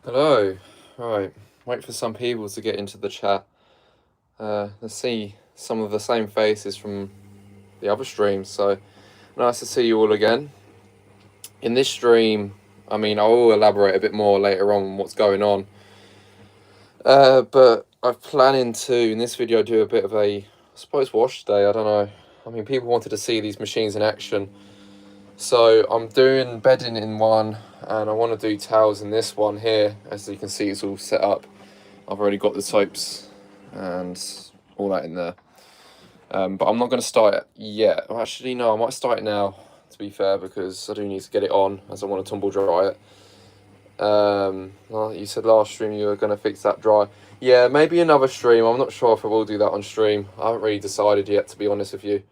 Hello. Right, wait for some people to get into the chat. Let's see some of the same faces from the other streams. So nice to see you all again. In this stream, I mean, I will elaborate a bit more later on what's going on. But I'm planning to, in this video, do a bit of a, I suppose, wash day. I don't know. I mean, people wanted to see these machines in action. So I'm doing bedding in one, and I want to do towels in this one here. As you can see, it's all set up. I've already got the soaps and all that in there. But I'm not going to start it yet. Well, actually, no, I might start it now, to be fair, because I do need to get it on, as I want to tumble dry it. Well, you said last stream you were going to fix that dry. Yeah, maybe another stream. I'm not sure if I will do that on stream. I haven't really decided yet, to be honest with you.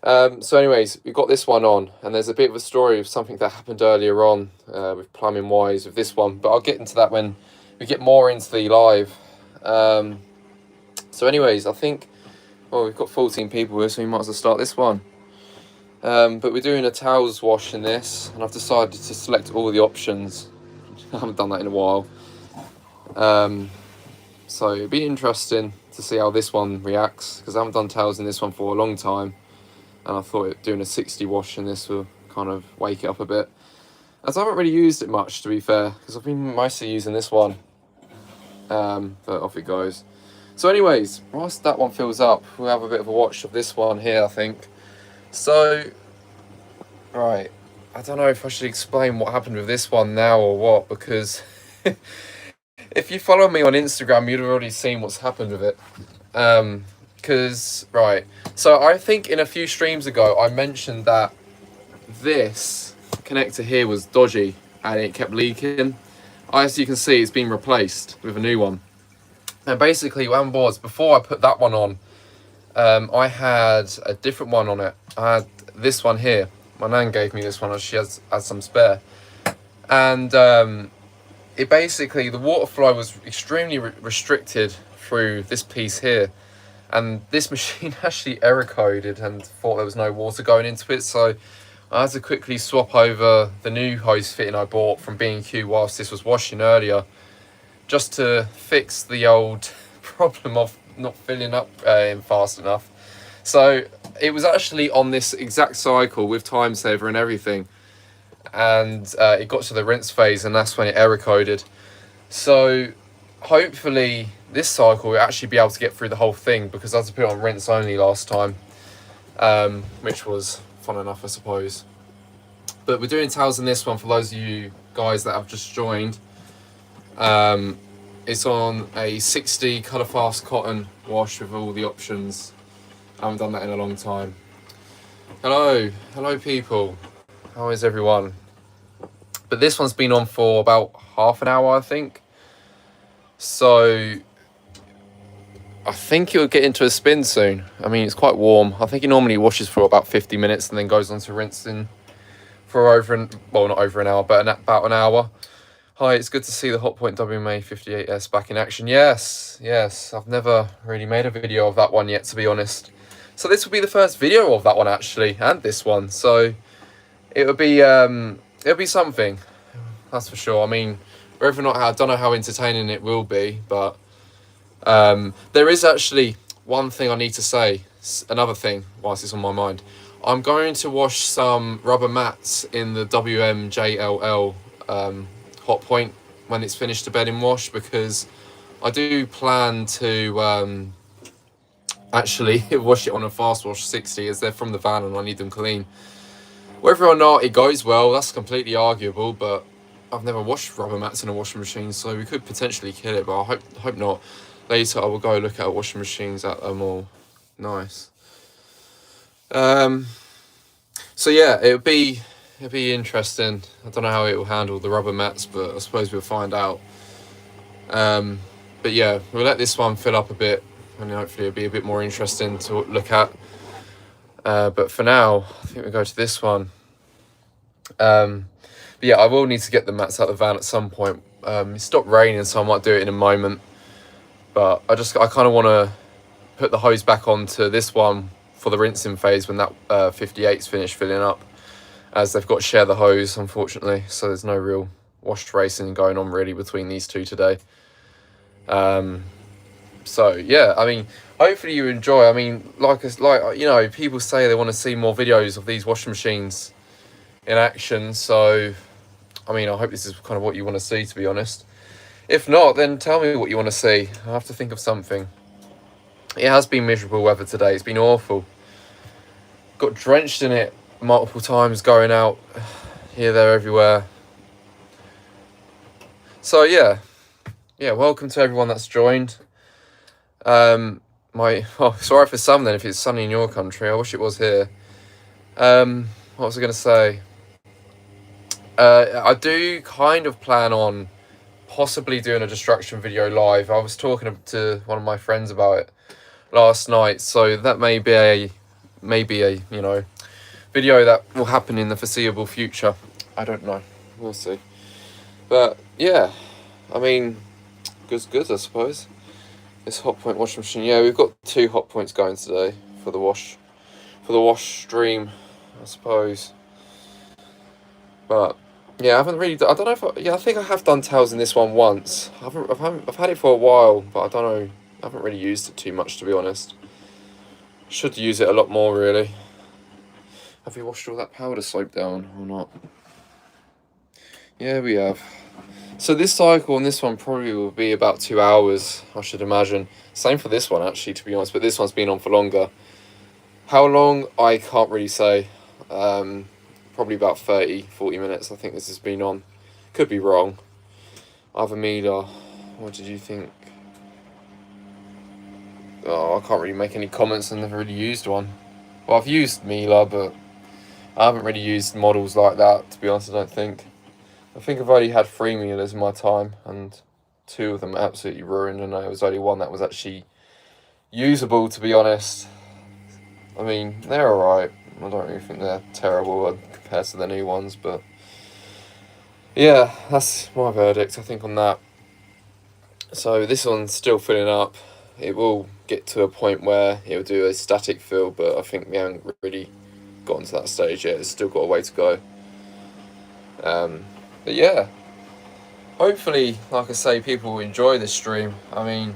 So anyways, we've got this one on, and there's a bit of a story of something that happened earlier on with plumbing wise with this one, but I'll get into that when we get more into the live. So anyways, I think, well, we've got 14 people here, so we might as well start this one. But we're doing a towels wash in this, and I've decided to select all the options. I haven't done that in a while. So it'll be interesting to see how this one reacts, because I haven't done towels in this one for a long time. And I thought doing a 60 wash in this will kind of wake it up a bit. As I haven't really used it much, to be fair, because I've been mostly using this one. But off it goes. So anyways, whilst that one fills up, we'll have a bit of a watch of this one here, I think. So, right, I don't know if I should explain what happened with this one now or what, because if you follow me on Instagram, you'd have already seen what's happened with it. Because, right, so I think in a few streams ago I mentioned that this connector here was dodgy and it kept leaking. As you can see, it's been replaced with a new one. And basically what happened was, before I put that one on, I had a different one on it. I had this one here. My nan gave me this one, as she has some spare. And it basically, the water flow was extremely restricted through this piece here. And this machine actually error coded and thought there was no water going into it, so I had to quickly swap over the new hose fitting I bought from B&Q whilst this was washing earlier, just to fix the old problem of not filling up fast enough. So it was actually on this exact cycle with time saver and everything, and it got to the rinse phase, and that's when it error coded. So hopefully this cycle will actually be able to get through the whole thing, because I had to put it on rinse only last time, which was fun enough, I suppose. But we're doing towels in this one for those of you guys that have just joined. It's on a 60 colour fast cotton wash with all the options. I haven't done that in a long time. Hello people, how is everyone? But this one's been on for about half an hour, I think. So I think it'll get into a spin soon. I mean, it's quite warm. I think it normally washes for about 50 minutes and then goes on to rinsing for not over an hour, but about an hour. Hi, it's good to see the Hotpoint WMA58 back in action. Yes, I've never really made a video of that one yet, to be honest. So this will be the first video of that one, actually, and this one. So it'll be something, that's for sure. I mean, whether or not, I don't know how entertaining it will be, but there is actually one thing I need to say, another thing whilst it's on my mind. I'm going to wash some rubber mats in the WMJLL Hotpoint when it's finished the bedding wash, because I do plan to actually wash it on a fast wash 60, as they're from the van and I need them clean. Whether or not it goes well, that's completely arguable, but I've never washed rubber mats in a washing machine, so we could potentially kill it, but I hope not. Later I will go look at washing machines at them all. Nice. So yeah, it'll be interesting. I don't know how it will handle the rubber mats, but I suppose we'll find out. But yeah, we'll let this one fill up a bit, and hopefully it'll be a bit more interesting to look at. But for now, I think we'll go to this one. But yeah, I will need to get the mats out of the van at some point. It stopped raining, so I might do it in a moment. But I kind of want to put the hose back onto this one for the rinsing phase when that 58's finished filling up, as they've got to share the hose, unfortunately, so there's no real wash racing going on really between these two today. So yeah, I mean, hopefully you enjoy. I mean, like you know, people say they want to see more videos of these washing machines in action. So, I mean, I hope this is kind of what you want to see, to be honest. If not, then tell me what you want to see. I have to think of something. It has been miserable weather today. It's been awful. Got drenched in it multiple times going out here, there, everywhere. So yeah, welcome to everyone that's joined. Sorry for some then if it's sunny in your country. I wish it was here. What was I going to say? I do kind of plan on possibly doing a destruction video live. I was talking to one of my friends about it last night, so that may be a you know, video that will happen in the foreseeable future. I don't know. We'll see. But yeah, I mean, good I suppose. This Hotpoint washing machine. Yeah, we've got 2 Hotpoints going today for the wash stream, I suppose. But yeah, I haven't really. I don't know if. I think I have done tails in this one once. I've had it for a while, but I don't know. I haven't really used it too much, to be honest. Should use it a lot more, really. Have we washed all that powder soap down or not? Yeah, we have. So this cycle on this one probably will be about 2 hours, I should imagine. Same for this one, actually, to be honest, but this one's been on for longer. How long, I can't really say. Probably about 30-40 minutes, I think this has been on. Could be wrong. Avamida, what did you think? Oh, I can't really make any comments. I've never really used one. Well, I've used Mila, but I haven't really used models like that, to be honest, I don't think. I think I've only had 3 Milas in my time, and 2 of them are absolutely ruined, and there was only one that was actually usable, to be honest. I mean, they're alright. I don't really think they're terrible compared to the new ones, but yeah, that's my verdict, I think, on that. So this one's still filling up. It will get to a point where it will do a static fill, but I think we haven't really gotten to that stage yet. It's still got a way to go. But yeah, hopefully, like I say, people will enjoy this stream. I mean,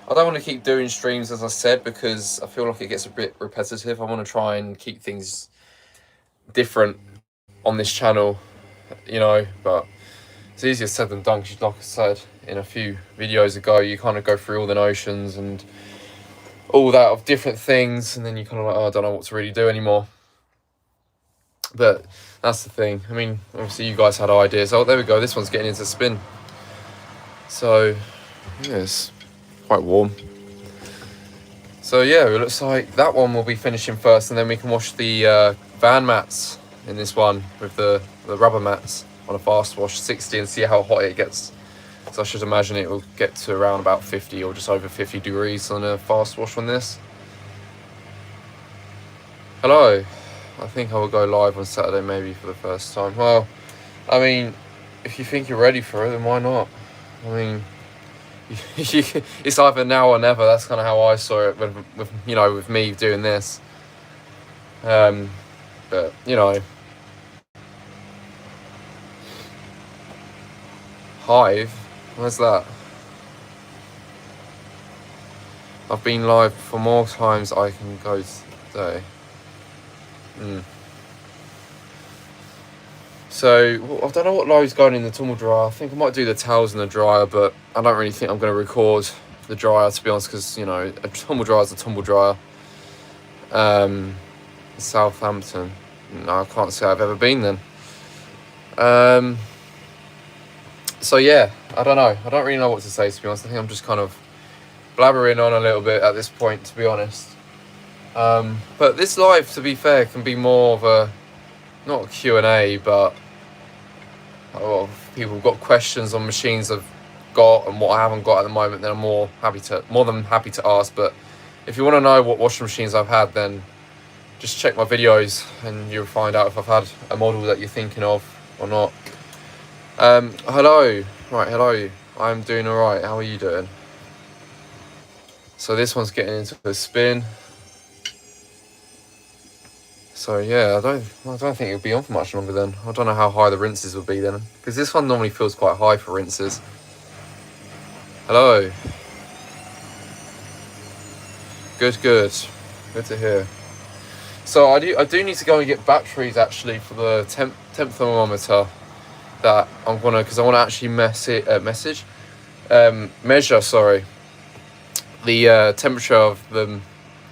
I don't want to keep doing streams, as I said, because I feel like it gets a bit repetitive. I want to try and keep things different on this channel, you know, but it's easier said than done, because like I said in a few videos ago, you kind of go through all the notions and all that of different things, and then you kind of like, oh, I don't know what to really do anymore. But that's the thing. I mean, obviously you guys had ideas. Oh, there we go. This one's getting into spin. So, yeah, it's quite warm. So yeah, it looks like that one will be finishing first, and then we can wash the van mats in this one with the rubber mats on a fast wash 60 and see how hot it gets. So I should imagine it will get to around about 50 or just over 50 degrees on a fast wash on this. Hello. I think I will go live on Saturday maybe for the first time. Well, I mean, if you think you're ready for it, then why not? I mean, it's either now or never. That's kind of how I saw it with you know, with me doing this. But you know, Hive, where's that? I've been live for more times I can go today. So I don't know what load's going in the tumble dryer. I think I might do the towels in the dryer, but I don't really think I'm going to record the dryer, to be honest, because, you know, a tumble dryer is a tumble dryer. Southampton. No, I can't say I've ever been then. So yeah, I don't know. I don't really know what to say, to be honest. I think I'm just kind of blabbering on a little bit at this point, to be honest. But this live, to be fair, can be more of a, not a Q&A, but people have got questions on machines I've got and what I haven't got at the moment, then I'm more than happy to ask. But if you want to know what washing machines I've had, then just check my videos and you'll find out if I've had a model that you're thinking of or not. Hello. Right, hello. I'm doing alright. How are you doing? So this one's getting into a spin. So yeah, I don't think it'll be on for much longer then. I don't know how high the rinses will be then, because this one normally feels quite high for rinses. Hello. Good to hear. So I do need to go and get batteries actually for the temp thermometer that I'm gonna, because I want to actually measure, sorry, the temperature of the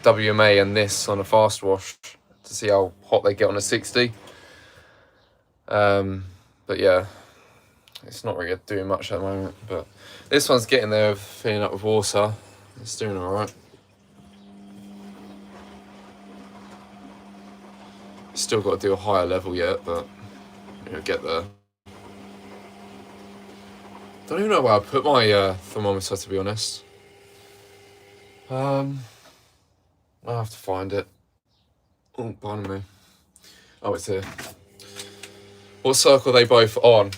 WMA and this on a fast wash to see how hot they get on a 60. But yeah, it's not really doing much at the moment, but this one's getting there, filling up with water. It's doing all right. Still got to do a higher level yet, but it'll get there. Don't even know where I put my thermometer, to be honest. I'll have to find it. Oh, pardon me. Oh, it's here. What circle are they both on?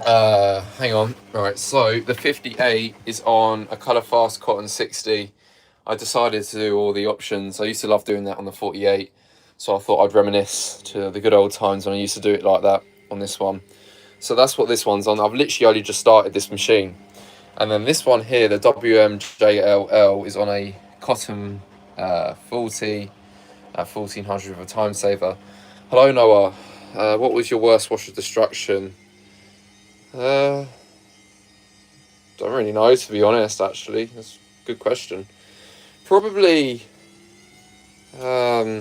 Hang on. Right, so the 58 is on a colour fast cotton 60. I decided to do all the options. I used to love doing that on the 48, so I thought I'd reminisce to the good old times when I used to do it like that on this one. So that's what this one's on. I've literally only just started this machine. And then this one here, the WMJLL, is on a cotton 40 at 1400 with a time saver. Hello Noah, what was your worst wash of destruction? Don't really know, to be honest, actually. That's a good question. Probably, yeah,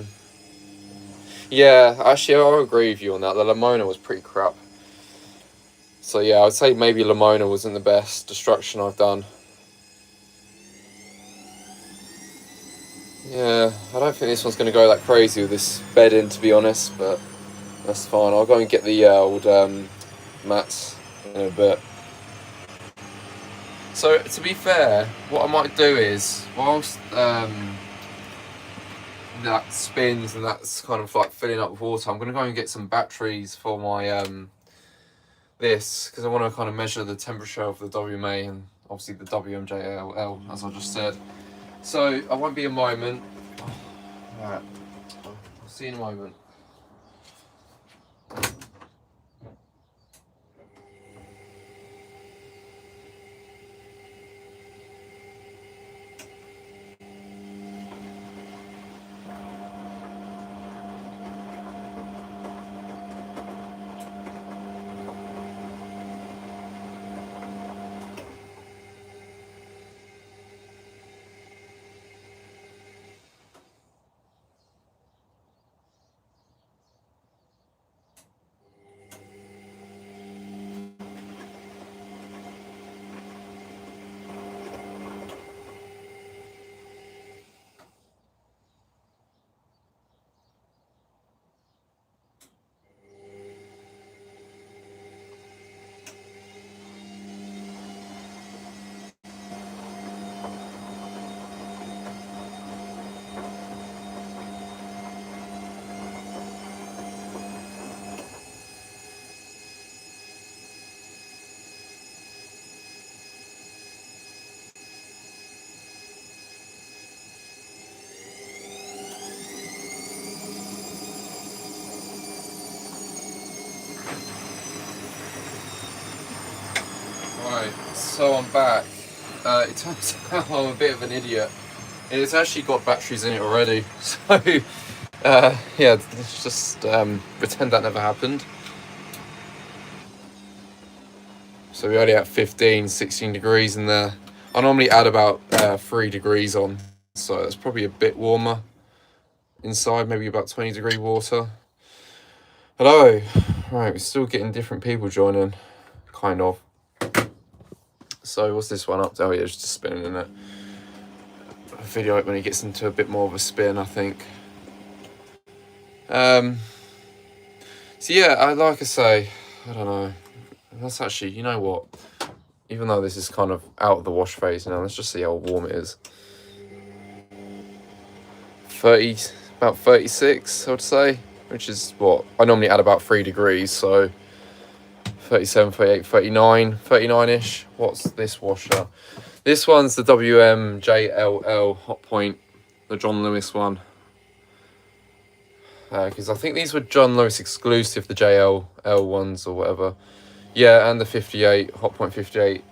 actually I'll agree with you on that. The Lamona was pretty crap. So yeah, I'd say maybe Lamona wasn't the best destruction I've done. Yeah, I don't think this one's going to go that crazy with this bed in, to be honest, but that's fine. I'll go and get the old mats in a bit. So, to be fair, what I might do is, whilst that spins and that's kind of like filling up with water, I'm going to go and get some batteries for my this, because I want to kind of measure the temperature of the WMA and obviously the WMJLL, as I just said. So I won't be a moment. Alright, I'll see you in a moment. Right, so I'm back. It turns out I'm a bit of an idiot. It's actually got batteries in it already, so yeah, let's just pretend that never happened. So we're already at 15, 16 degrees in there. I normally add about 3 degrees on, so it's probably a bit warmer inside, maybe about 20 degree water. Hello. Right, we're still getting different people joining, kind of. So what's this one up to? Oh yeah, it's just spinning in it. I'll video it when it gets into a bit more of a spin, I think. So yeah, like I say, I don't know. That's actually, you know what? Even though this is kind of out of the wash phase now, let's just see how warm it is. 30, about 36, I would say, which is what I normally add about 3 degrees, so 37, 38, 39, 39-ish. What's this washer? This one's the WMJLL Hotpoint, the John Lewis one. because I think these were John Lewis exclusive, the JLL ones or whatever. Yeah, and the 58 Hotpoint 58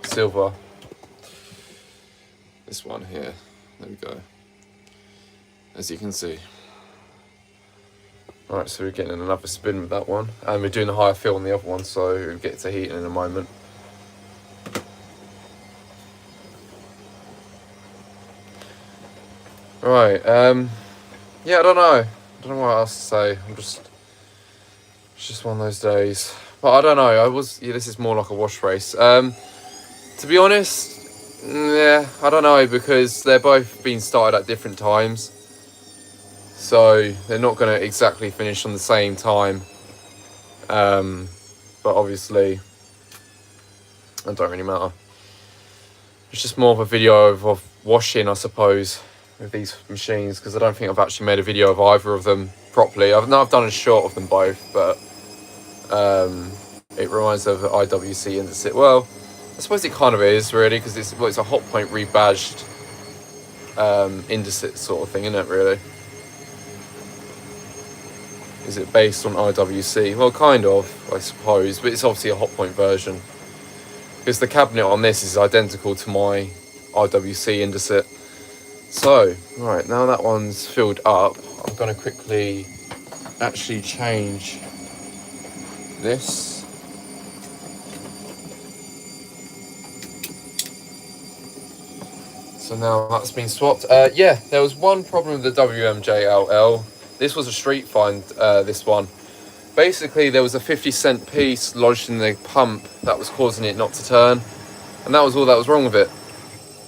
silver. This one here. There we go. As you can see. Alright, so we're getting another spin with that one. And we're doing a higher feel on the other one, so we'll get to heating in a moment. Right, yeah, I don't know what else to say. It's just one of those days. But I don't know, this is more like a wash race. To be honest, yeah, I don't know, because they're both being started at different times. So they're not going to exactly finish on the same time. But obviously, it don't really matter. It's just more of a video of washing, I suppose, with these machines, because I don't think I've actually made a video of either of them properly. I've done a short of them both, but it reminds me of the IWC Indesit. Well, I suppose it kind of is, really, because it's a Hotpoint rebadged Indesit sort of thing, isn't it, really? Is it based on IWC? Well, kind of, I suppose, but it's obviously a Hotpoint version. Because the cabinet on this is identical to my IWC Indesit. So, right, now that one's filled up, I'm going to quickly actually change this. So now that's been swapped. Yeah, there was one problem with the WMJLL. This was a street find, this one. Basically, there was a 50-cent piece lodged in the pump that was causing it not to turn. And that was all that was wrong with it.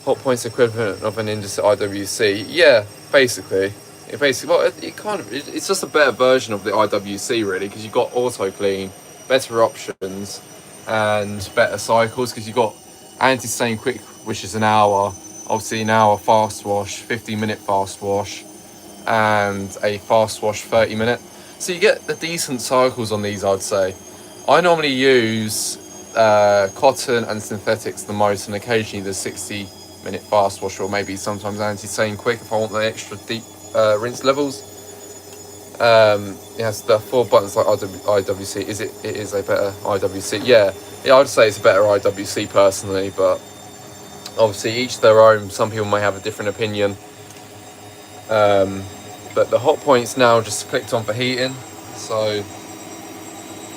Hotpoint's equivalent of an Indesit IWC. Yeah, basically. It's just a better version of the IWC, really, because you've got auto clean, better options, and better cycles, because you've got anti-stain quick, which is an hour, obviously an hour fast wash, 15-minute fast wash, and a fast wash 30-minute. So you get the decent cycles on these, I'd say. I normally use cotton and synthetics the most, and occasionally the 60-minute fast wash, or maybe sometimes anti-stain quick if I want the extra deep rinse levels. It has the 4 buttons like IWC. It is a better IWC? Yeah, I'd say it's a better IWC personally, but obviously each their own. Some people may have a different opinion. But the Hotpoint's now just clicked on for heating, so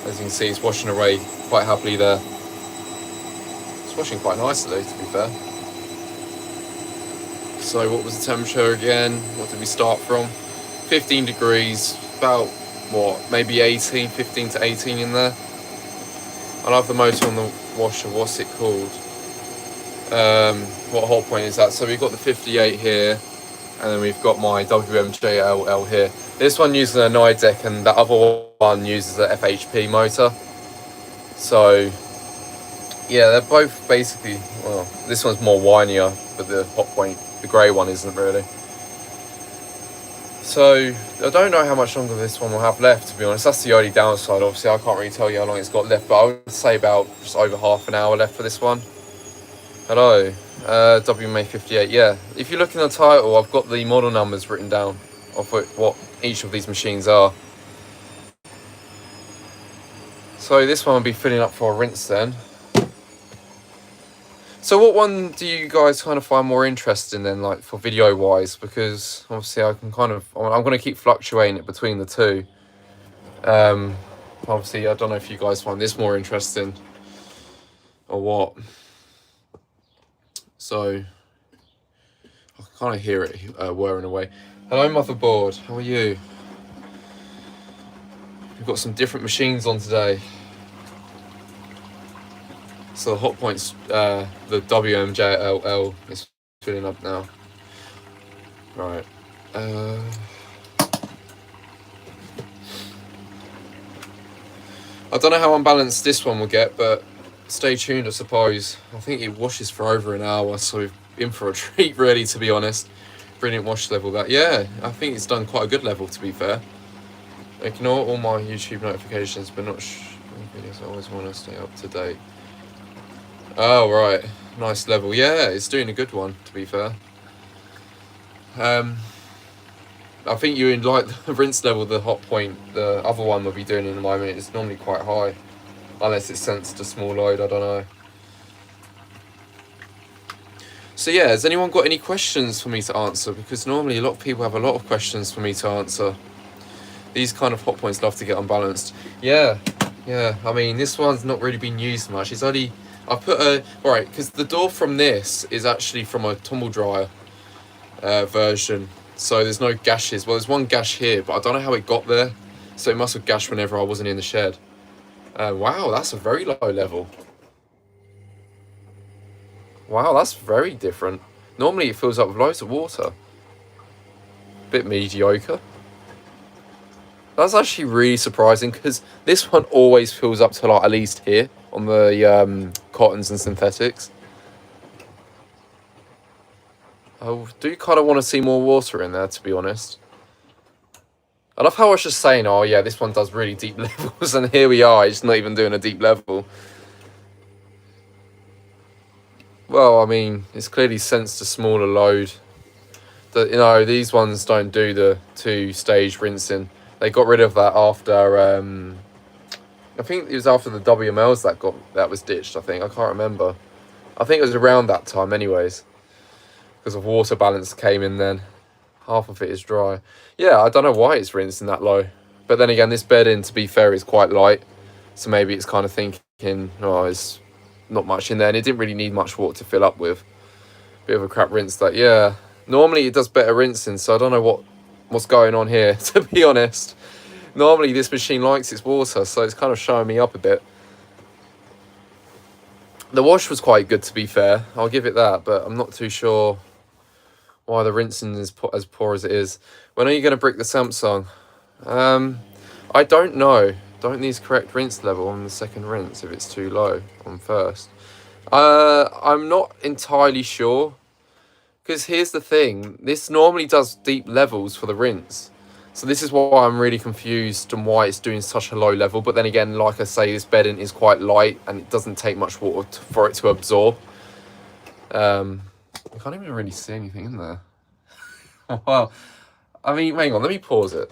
as you can see, it's washing away quite happily there. It's washing quite nicely, to be fair. So what was the temperature again? What did we start from? 15 degrees, about what, maybe 15 to 18 in there. I'll have the motor on the washer. What's it called? What Hotpoint is that? So we've got the 58 here, and then we've got my WMJLL here. This one uses a Nidec, and the other one uses a FHP motor. So yeah, they're both basically, well, this one's more whinier, but the Hotpoint, the grey one, isn't really. So I don't know how much longer this one will have left, to be honest. That's the only downside. Obviously, I can't really tell you how long it's got left, but I would say about just over half an hour left for this one. Hello, WMA58. Yeah, if you look in the title, I've got the model numbers written down of what each of these machines are. So this one will be filling up for a rinse then. So what one do you guys kind of find more interesting then, like for video wise? Because obviously I'm going to keep fluctuating it between the two. Obviously I don't know if you guys find this more interesting or what. So I can kind of hear it whirring away. Hello motherboard, how are you? We've got some different machines on today. So the Hotpoint's, the WMJLL is filling up now. Right. I don't know how unbalanced this one will get, but stay tuned, I suppose. I think it washes for over an hour, so we're in for a treat, really, to be honest. Brilliant wash level that. Yeah, I think it's done quite a good level, to be fair. Ignore all my YouTube notifications, but not videos. I always want to stay up to date. Oh, right. Nice level. Yeah, it's doing a good one, to be fair. But I think you in like the rinse level, the Hotpoint, the other one will be doing in the moment, it's normally quite high. Unless it's sensed a small load, I don't know. So yeah, has anyone got any questions for me to answer? Because normally a lot of people have a lot of questions for me to answer. These kind of Hotpoints love to get unbalanced. Yeah, I mean, this one's not really been used much. It's only, I put a, right, because the door from this is actually from a tumble dryer version. So there's no gashes. Well, there's one gash here, but I don't know how it got there. So it must have gashed whenever I wasn't in the shed. Wow, that's a very low level. Wow, that's very different. Normally it fills up with loads of water. Bit mediocre. That's actually really surprising because this one always fills up to like at least here on the cottons and synthetics. I do kind of want to see more water in there, to be honest. I love how I was just saying, oh yeah, this one does really deep levels, and here we are, it's not even doing a deep level. Well, I mean, it's clearly sensed a smaller load. You know, these ones don't do the 2-stage rinsing. They got rid of that after, I think it was after the WMLs that was ditched, I think. I can't remember. I think it was around that time anyways. Because of water balance came in then. Half of it is dry. Yeah, I don't know why it's rinsing that low. But then again, this bedding, to be fair, is quite light. So maybe it's kind of thinking, oh, it's not much in there. And it didn't really need much water to fill up with. Bit of a crap rinse that, yeah. Normally it does better rinsing, so I don't know what's going on here, to be honest. Normally this machine likes its water, so it's kind of showing me up a bit. The wash was quite good, to be fair. I'll give it that, but I'm not too sure why the rinsing is as poor as it is. When are you going to brick the Samsung? I don't know. Don't these correct rinse level on the second rinse if it's too low on first? I'm not entirely sure. Because here's the thing. This normally does deep levels for the rinse. So this is why I'm really confused on why it's doing such a low level. But then again, like I say, this bedding is quite light and it doesn't take much water for it to absorb. I can't even really see anything in there. Well, I mean, hang on, let me pause it.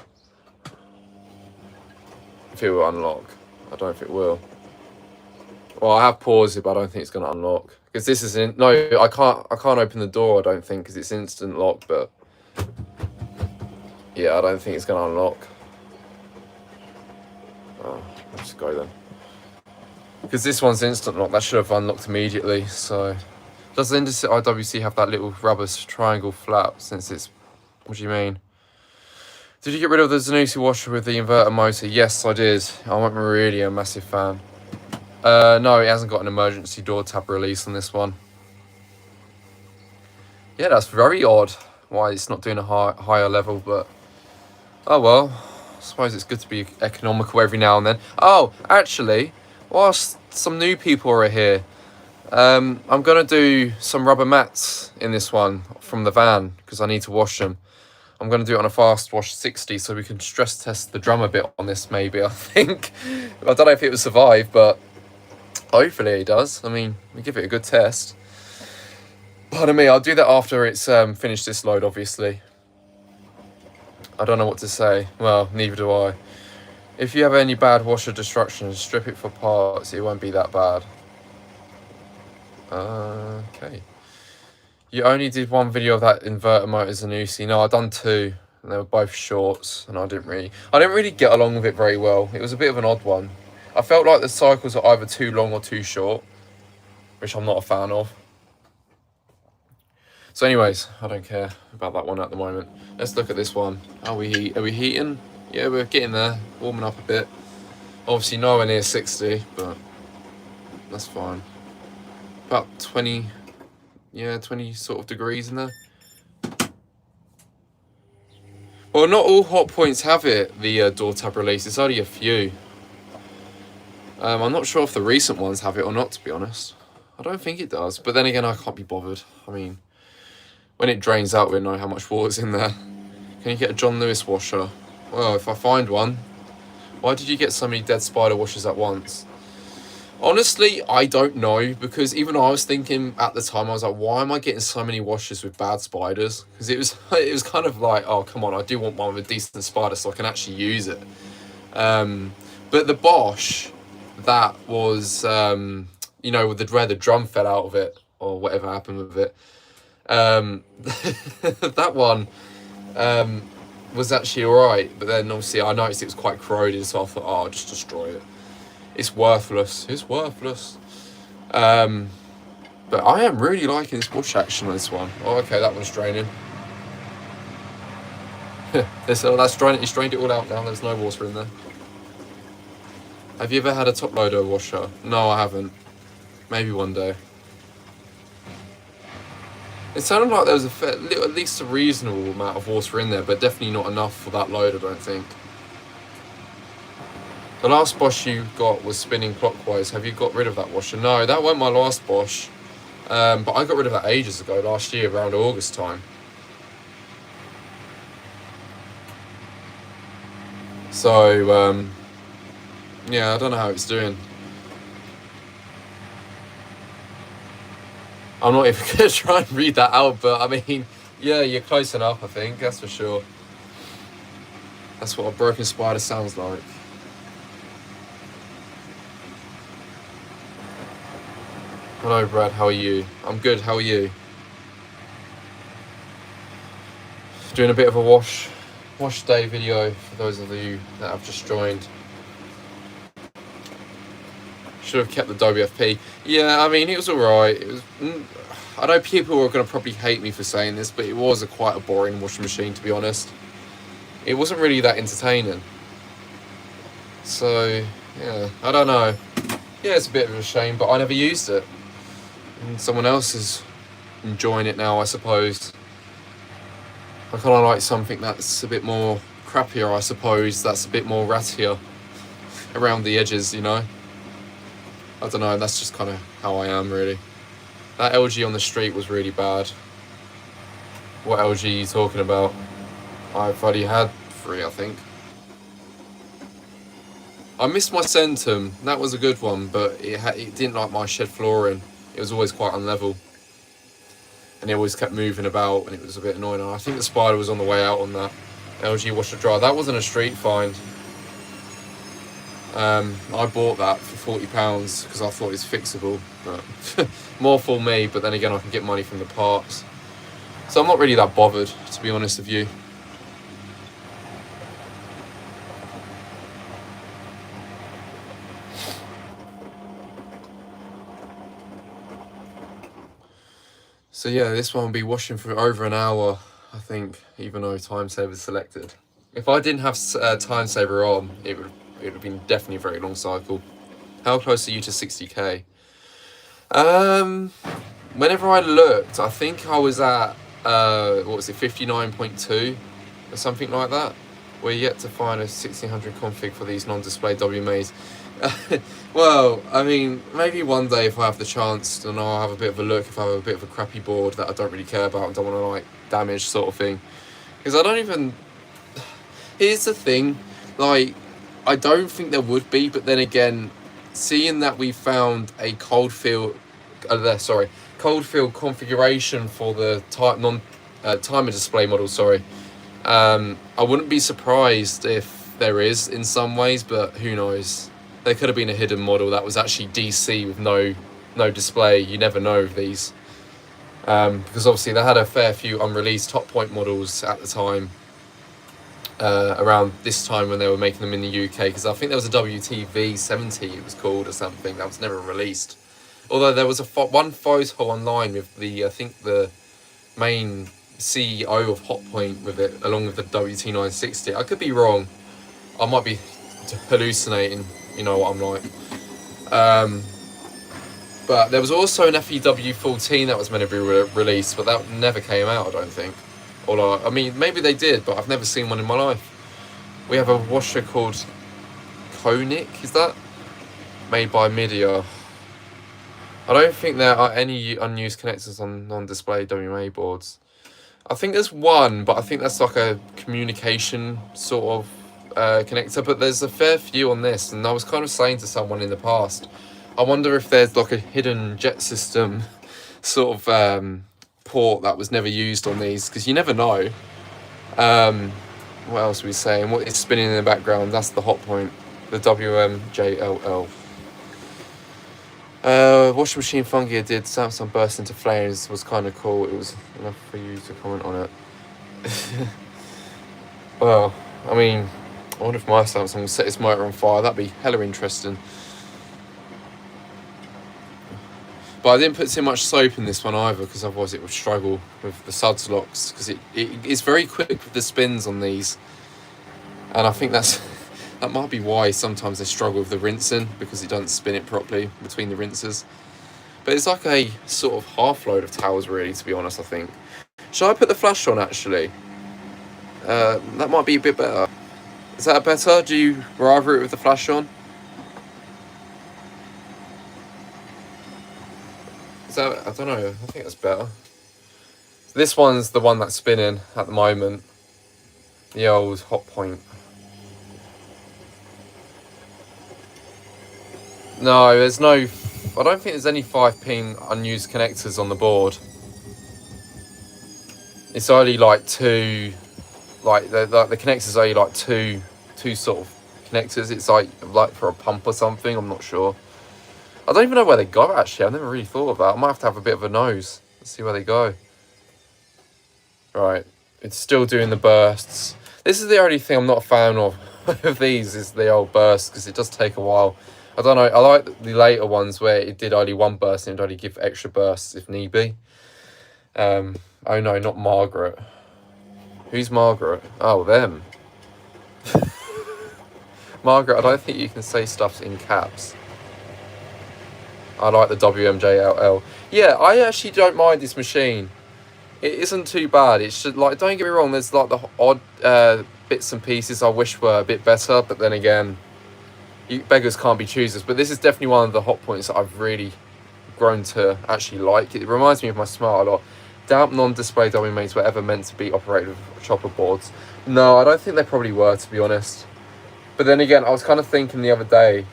If it will unlock. I don't know if it will. Well, I have paused it, but I don't think it's going to unlock. Because this is no, I can't open the door, I don't think, because it's instant lock, but yeah, I don't think it's going to unlock. Oh, let's go then. Because this one's instant lock, that should have unlocked immediately, so. Does the Indesit IWC have that little rubber triangle flap, since it's, what do you mean? Did you get rid of the Zanussi washer with the inverter motor? Yes, I did. I'm really a massive fan. No, it hasn't got an emergency door tab release on this one. Yeah, that's very odd why it's not doing a higher level, but oh well. I suppose it's good to be economical every now and then. Oh, actually, whilst some new people are here, I'm going to do some rubber mats in this one from the van because I need to wash them. I'm going to do it on a fast wash 60 so we can stress test the drum a bit on this maybe, I think. I don't know if it will survive, but hopefully it does. I mean, we give it a good test. Pardon me, I'll do that after it's finished this load, obviously. I don't know what to say. Well, neither do I. If you have any bad washer destruction, strip it for parts. It won't be that bad. Okay. You only did one video of that inverter motor Zanussi. No, I've done two. And they were both shorts. And I didn't really get along with it very well. It was a bit of an odd one. I felt like the cycles are either too long or too short. Which I'm not a fan of. So anyways, I don't care about that one at the moment. Let's look at this one. Are we heating? Yeah, we're getting there. Warming up a bit. Obviously nowhere near 60, but that's fine. About 20, yeah, 20 sort of degrees in there. Well, not all Hotpoints have it, the door tab release. It's only a few. I'm not sure if the recent ones have it or not, to be honest. I don't think it does, but then again, I can't be bothered. I mean, when it drains out, we know how much water's in there. Can you get a John Lewis washer? Well, if I find one. Why did you get so many dead spider washers at once? Honestly, I don't know, because even I was thinking at the time, I was like, why am I getting so many washers with bad spiders? Because it was kind of like, oh, come on, I do want one with a decent spider so I can actually use it. But the Bosch, that was, you know, with where the drum fell out of it, or whatever happened with it, that one was actually alright. But then obviously I noticed it was quite corroded, so I thought, oh, I'll just destroy it. It's worthless. It's worthless. But I am really liking this wash action on this one. Oh, okay, that one's draining. That's drained. It's drained it all out now. There's no water in there. Have you ever had a top loader washer? No, I haven't. Maybe one day. It sounded like there was at least a reasonable amount of water in there, but definitely not enough for that load, I don't think. The last Bosch you got was spinning clockwise. Have you got rid of that washer? No, that wasn't my last Bosch. But I got rid of that ages ago, last year, around August time. So, yeah, I don't know how it's doing. I'm not even going to try and read that out, but I mean, yeah, you're close enough, I think, that's for sure. That's what a broken spider sounds like. Hello, Brad, how are you? I'm good, how are you? Doing a bit of a wash day video for those of you that have just joined. Should have kept the WFP. Yeah, I mean, it was alright. It was. I know people are going to probably hate me for saying this, but it was quite a boring washing machine, to be honest. It wasn't really that entertaining. So, yeah, I don't know. Yeah, it's a bit of a shame, but I never used it. And someone else is enjoying it now, I suppose. I kind of like something that's a bit more crappier, I suppose. That's a bit more rattier around the edges, you know. I don't know, that's just kind of how I am, really. That LG on the street was really bad. What LG are you talking about? I've already had 3, I think. I missed my Centum. That was a good one, but it didn't like my shed flooring. It was always quite unlevel. And it always kept moving about, and it was a bit annoying. And I think the spider was on the way out on that LG washer dryer. That wasn't a street find. I bought that for £40 because I thought it was fixable, but more for me, but then again I can get money from the parts. So I'm not really that bothered, to be honest with you. So yeah, this one will be washing for over an hour, I think, even though time saver's selected. If I didn't have time saver on, it would have been definitely a very long cycle. How close are you to 60k? Whenever I looked, I think I was at, what was it, 59.2 or something like that. We're yet to find a 1600 config for these non-display WMAs. Well, I mean, maybe one day if I have the chance, and I'll have a bit of a look if I have a bit of a crappy board that I don't really care about and don't want to, like, damage sort of thing. Because I don't even... Here's the thing, like, I don't think there would be, but then again, seeing that we found a cold field configuration for the timer display model, I wouldn't be surprised if there is in some ways, but who knows. There could have been a hidden model that was actually DC with no display. You never know with these. Because obviously they had a fair few unreleased Hotpoint models at the time. Around this time when they were making them in the UK, because I think there was a WTV70 it was called or something that was never released. Although there was one photo online with I think the main CEO of Hotpoint with it, along with the WT960. I could be wrong. I might be hallucinating. You know what I'm like. But there was also an FEW14 that was meant to be released, but that never came out, I don't think. Although, I mean, maybe they did, but I've never seen one in my life. We have a washer called Konik, is that? Made by Media. I don't think there are any unused connectors on non-display WMA boards. I think there's one, but I think that's like a communication sort of connector, but there's a fair few on this, and I was kind of saying to someone in the past, I wonder if there's like a hidden jet system sort of port that was never used on these, because you never know. What else are we saying? What is spinning in the background? That's the Hotpoint, the WMJLL. Washing machine fun gear did Samsung burst into flames, was kind of cool. It was enough for you to comment on it. Well, I mean, I wonder if my Samsung will set its motor on fire. That'd be hella interesting. But I didn't put too much soap in this one either, because otherwise it would struggle with the suds locks, because it's very quick with the spins on these. And I think that might be why sometimes they struggle with the rinsing, because it doesn't spin it properly between the rinses. But it's like a sort of half load of towels, really, to be honest, I think. Shall I put the flash on, actually? That might be a bit better. Is that better? Do you rather it with the flash on? Is that, I don't know, I think that's better. This one's the one that's spinning at the moment. The old Hotpoint. No, there's no... I don't think there's any 5-pin unused connectors on the board. It's only like two... Like, the connectors are only like two sort of connectors. It's like for a pump or something, I'm not sure. I don't even know where they go, actually. I've never really thought of that. I might have to have a bit of a nose. Let's see where they go. Right. It's still doing the bursts. This is the only thing I'm not a fan of these, is the old bursts, because it does take a while. I don't know. I like the later ones where it did only one burst and it would only give extra bursts if need be. Oh no, not Margaret. Who's Margaret? Oh, them. Margaret, I don't think you can say stuff in caps. I like the WMJLL. Yeah, I actually don't mind this machine. It isn't too bad. It's just, like, don't get me wrong, there's like the odd bits and pieces I wish were a bit better, but then again, you beggars can't be choosers. But this is definitely one of the Hotpoints that I've really grown to actually like. It reminds me of my Smart a lot. Doubt non-display WMAs were ever meant to be operated with chopper boards. No, I don't think they probably were, to be honest. But then again, I was kind of thinking the other day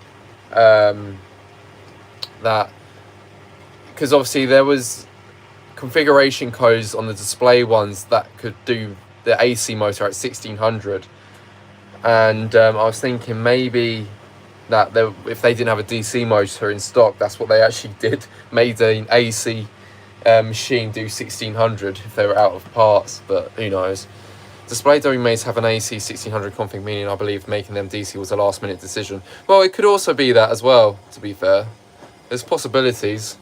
that, because obviously there was configuration codes on the display ones that could do the AC motor at 1600, and I was thinking maybe that if they didn't have a DC motor in stock, that's what they actually did, made an AC machine do 1600 if they were out of parts. But who knows. Display WMAs have an AC 1600 config, meaning I believe making them DC was a last minute decision. Well, it could also be that as well, to be fair. There's possibilities.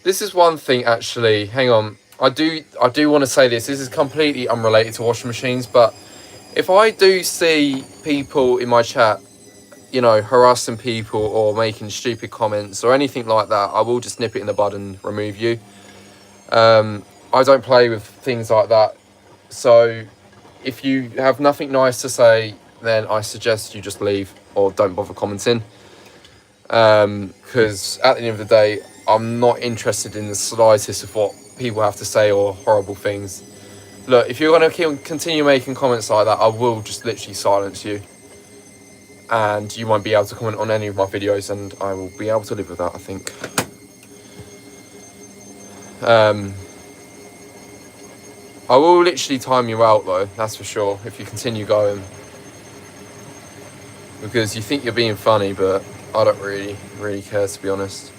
This is one thing, actually. Hang on. I do want to say this. This is completely unrelated to washing machines, but if I do see people in my chat, you know, harassing people or making stupid comments or anything like that, I will just nip it in the bud and remove you. I don't play with things like that. So if you have nothing nice to say, then I suggest you just leave or don't bother commenting. Because at the end of the day, I'm not interested in the slightest of what people have to say or horrible things. Look, if you're going to continue making comments like that, I will just literally silence you. And you won't be able to comment on any of my videos, and I will be able to live with that, I think. I will literally time you out, though, that's for sure, if you continue going. Because you think you're being funny, but I don't really care, to be honest.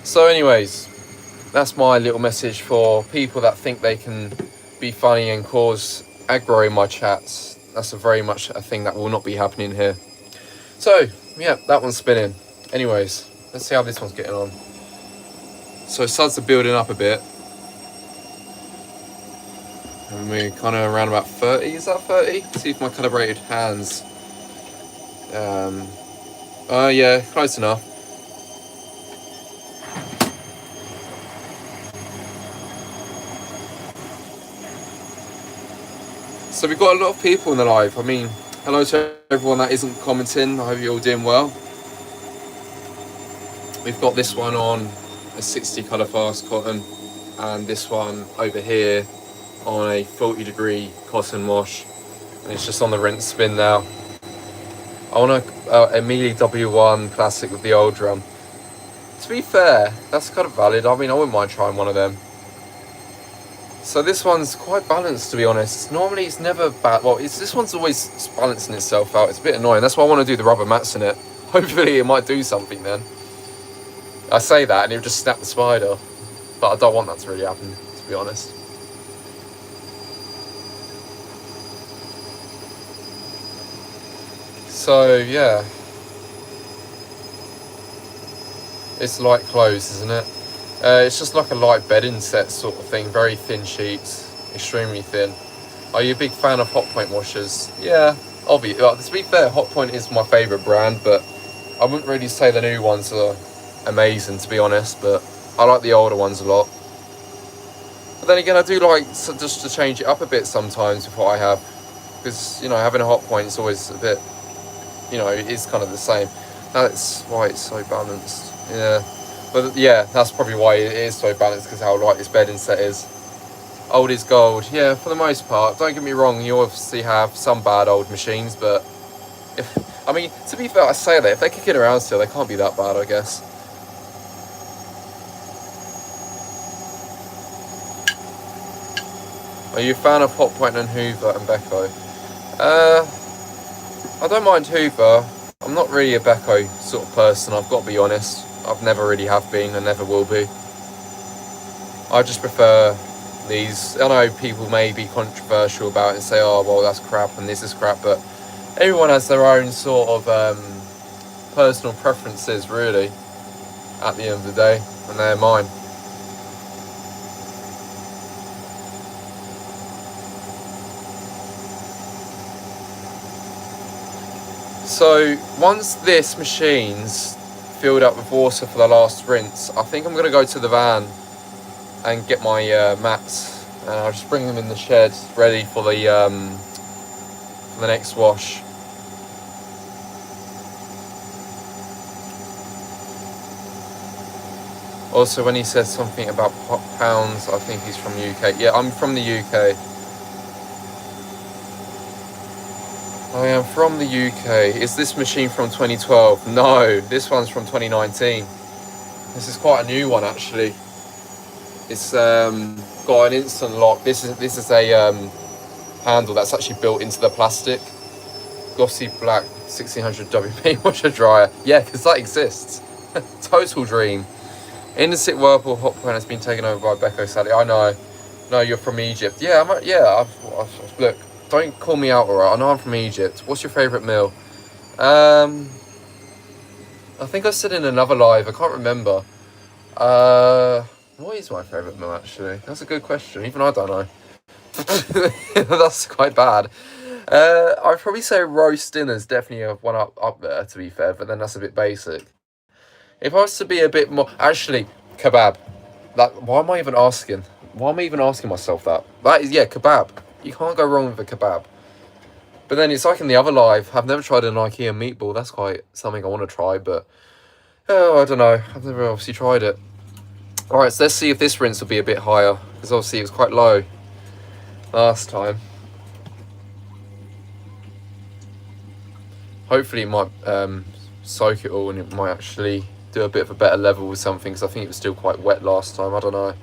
So anyways, that's my little message for people that think they can be funny and cause aggro in my chats. That's very much a thing that will not be happening here. So, yeah, that one's spinning. Anyways, let's see how this one's getting on. So suds are building up a bit. And we're kind of around about 30, is that 30? Let's see if my calibrated hands... yeah, close enough. So we've got a lot of people in the live. I mean, hello to everyone that isn't commenting. I hope you're all doing well. We've got this one on a 60 colour fast cotton, and this one over here on a 40 degree cotton wash. and it's just on the rinse spin now. I want a Mealy W1 Classic with the old drum. To be fair, that's kind of valid. I mean, I wouldn't mind trying one of them. So this one's quite balanced, to be honest. Normally it's never bad. Well, this one's always balancing itself out. It's a bit annoying. That's why I want to do the rubber mats in it. Hopefully it might do something then. I say that and it would just snap the spider. But I don't want that to really happen, to be honest. So, yeah. It's light clothes, isn't it? It's just like a light bedding set sort of thing. Very thin sheets. Extremely thin. Are you a big fan of Hotpoint washers? Yeah, obviously. To be fair, Hotpoint is my favourite brand, but I wouldn't really say the new ones are amazing, to be honest, but I like the older ones a lot. But then again, I do like just to change it up a bit sometimes with what I have, because, you know, having a Hotpoint is always a bit, you know, it is kind of the same. That's why it's so balanced. Yeah, but yeah, that's probably why it is so balanced, because how light this bedding set is. Old is gold. Yeah, for the most part. Don't get me wrong, you obviously have some bad old machines, but I mean, to be fair, I say that if they're kicking around still, they can't be that bad, I guess. Are you a fan of Hotpoint and Hoover and Beko? I don't mind Hoover. I'm not really a Beko sort of person, I've got to be honest. I've never really have been and never will be. I just prefer these. I know people may be controversial about it and say, oh, well, that's crap and this is crap, but everyone has their own sort of personal preferences, really, at the end of the day, and they're mine. So once this machine's filled up with water for the last rinse, I think I'm going to go to the van and get my mats, and I'll just bring them in the shed ready for the next wash. Also, when he says something about pounds, I think he's from UK. Yeah, I'm from the UK. I am from the UK. Is this machine from 2012? No, this one's from 2019. This is quite a new one, actually. It's got an instant lock. This is a handle that's actually built into the plastic. Glossy black 1600 WMA washer dryer. Yeah, because that exists. Total dream. Indesit Whirlpool Hotpoint has been taken over by Beko Sally. I know. No, you're from Egypt. Yeah, look, don't call me out, alright? I know I'm from Egypt. What's your favourite meal? I think I said in another live. I can't remember. What is my favourite meal, actually? That's a good question. Even I don't know. That's quite bad. I'd probably say roast dinner's definitely one up there, to be fair, but then that's a bit basic. If I was to be a bit more... Actually, kebab. Why am I even asking? Why am I even asking myself that? That is, yeah, kebab. You can't go wrong with a kebab. But then it's like in the other live. I've never tried an IKEA meatball. That's quite something I want to try, but... Oh, I don't know. I've never obviously tried it. Alright, so let's see if this rinse will be a bit higher, because obviously it was quite low last time. Hopefully it might soak it all and it might actually do a bit of a better level with something, because I think it was still quite wet last time. I don't know.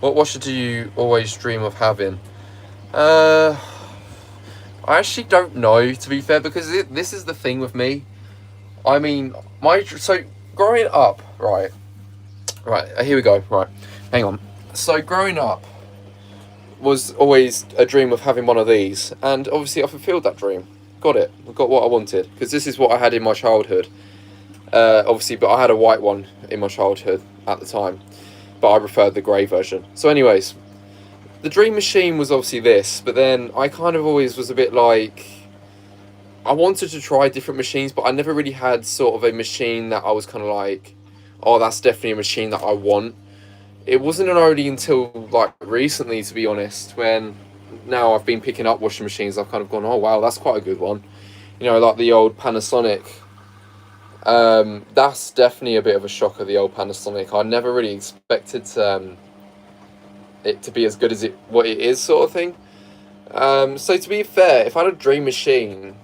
What washer do you always dream of having? I actually don't know, to be fair, because this is the thing with me. I mean, so growing up, right, here we go, right, hang on. So growing up was always a dream of having one of these, and obviously I fulfilled that dream. Got it. I got what I wanted, because this is what I had in my childhood. Obviously, but I had a white one in my childhood at the time, but I preferred the grey version. So anyways, the dream machine was obviously this, but then I kind of always was a bit like, I wanted to try different machines, but I never really had sort of a machine that I was kind of like, oh, that's definitely a machine that I want. It wasn't only until like recently, to be honest, when now I've been picking up washing machines, I've kind of gone, oh wow, that's quite a good one. You know, like the old Panasonic. That's definitely a bit of a shocker, the old Panasonic. I never really expected it to be as good as what it is, sort of thing. So to be fair, if I had a dream machine,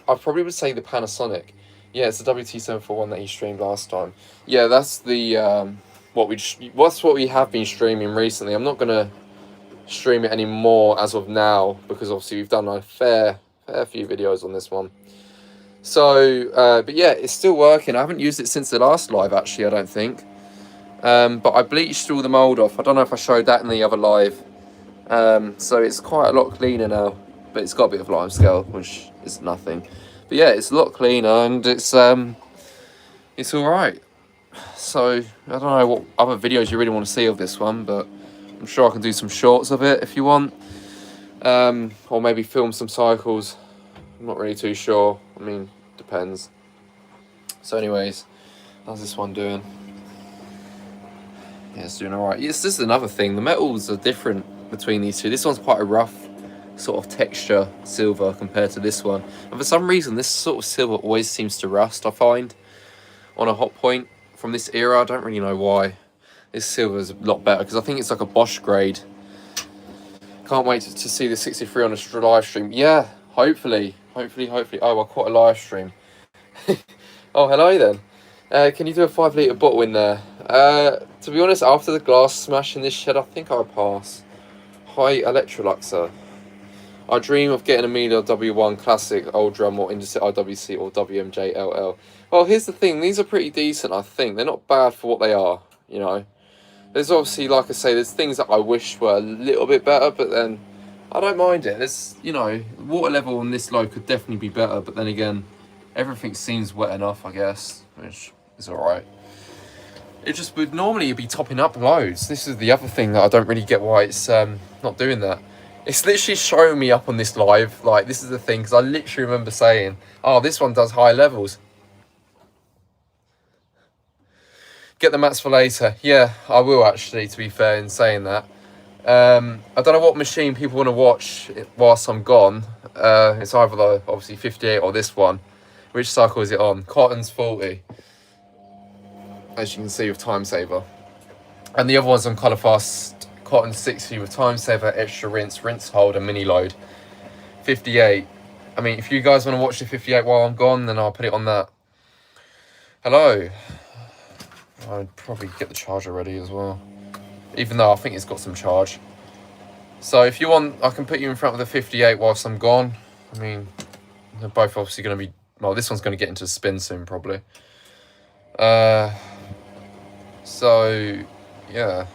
I probably would say the Panasonic. Yeah, it's the WT741 that he streamed last time. Yeah, that's the what's what we have been streaming recently. I'm not gonna stream it anymore as of now because obviously we've done a fair few videos on this one. So, but yeah, it's still working. I haven't used it since the last live actually. I don't think. But I bleached all the mold off. I don't know if I showed that in the other live. So it's quite a lot cleaner now, but it's got a bit of lime scale, which is nothing. But yeah, it's a lot cleaner and it's all right. So I don't know what other videos you really want to see of this one, but I'm sure I can do some shorts of it if you want, or maybe film some cycles. I'm not really too sure. I mean, depends. So anyways, how's this one doing? Yeah, it's doing alright. Yes, this is another thing. The metals are different between these two. This one's quite a rough sort of texture silver compared to this one. And for some reason, this sort of silver always seems to rust, I find, on a Hotpoint from this era. I don't really know why. This silver is a lot better because I think it's like a Bosch grade. Can't wait to see the 63 on a live stream. Yeah, hopefully. Oh, I caught a live stream. Oh, hello then. Can you do a 5 litre bottle in there? To be honest, after the glass smash in this shed, I think I'll pass. Hi, Electroluxer. I dream of getting a Amelia W1 Classic, Old Drum, or Indesit IWC, or WMJLL. Well, here's the thing. These are pretty decent, I think. They're not bad for what they are, you know. There's obviously, like I say, there's things that I wish were a little bit better, but then I don't mind it. There's, you know, water level on this low could definitely be better, but then again, everything seems wet enough, I guess, which is alright. It just would normally be topping up loads. This is the other thing that I don't really get why it's not doing that. It's literally showing me up on this live. Like, this is the thing, because I literally remember saying, oh, this one does high levels. Get the mats for later. Yeah, I will actually, to be fair, in saying that. I don't know what machine people want to watch whilst I'm gone. It's either the, obviously, 58 or this one. Which cycle is it on? Cotton's 40. As you can see with Time Saver. And the other one's on Colour Fast, Cotton 60 with Time Saver, Extra Rinse Hold and Mini Load. 58. I mean, if you guys want to watch the 58 while I'm gone, then I'll put it on that. Hello. I'd probably get the charger ready as well. Even though I think it's got some charge. So if you want, I can put you in front of the 58 whilst I'm gone. I mean, they're both obviously going to be... Well, this one's going to get into spin soon, probably. So, yeah.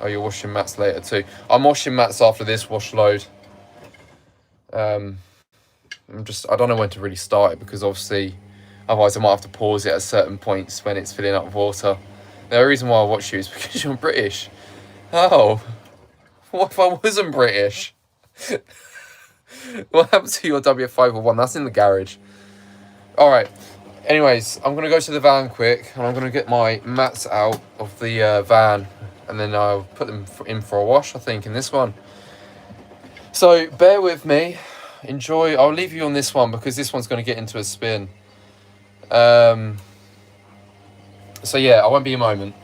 Oh, you're washing mats later too. I'm washing mats after this wash load. I don't know when to really start it because obviously, otherwise I might have to pause it at certain points when it's filling up with water. The reason why I watch you is because you're British. Oh, what if I wasn't British? What happened to your W501? That's in the garage. Alright, anyways, I'm going to go to the van quick and I'm going to get my mats out of the van and then I'll put them in for a wash, I think, in this one. So, bear with me. Enjoy. I'll leave you on this one because this one's going to get into a spin. So, yeah, I won't be a moment.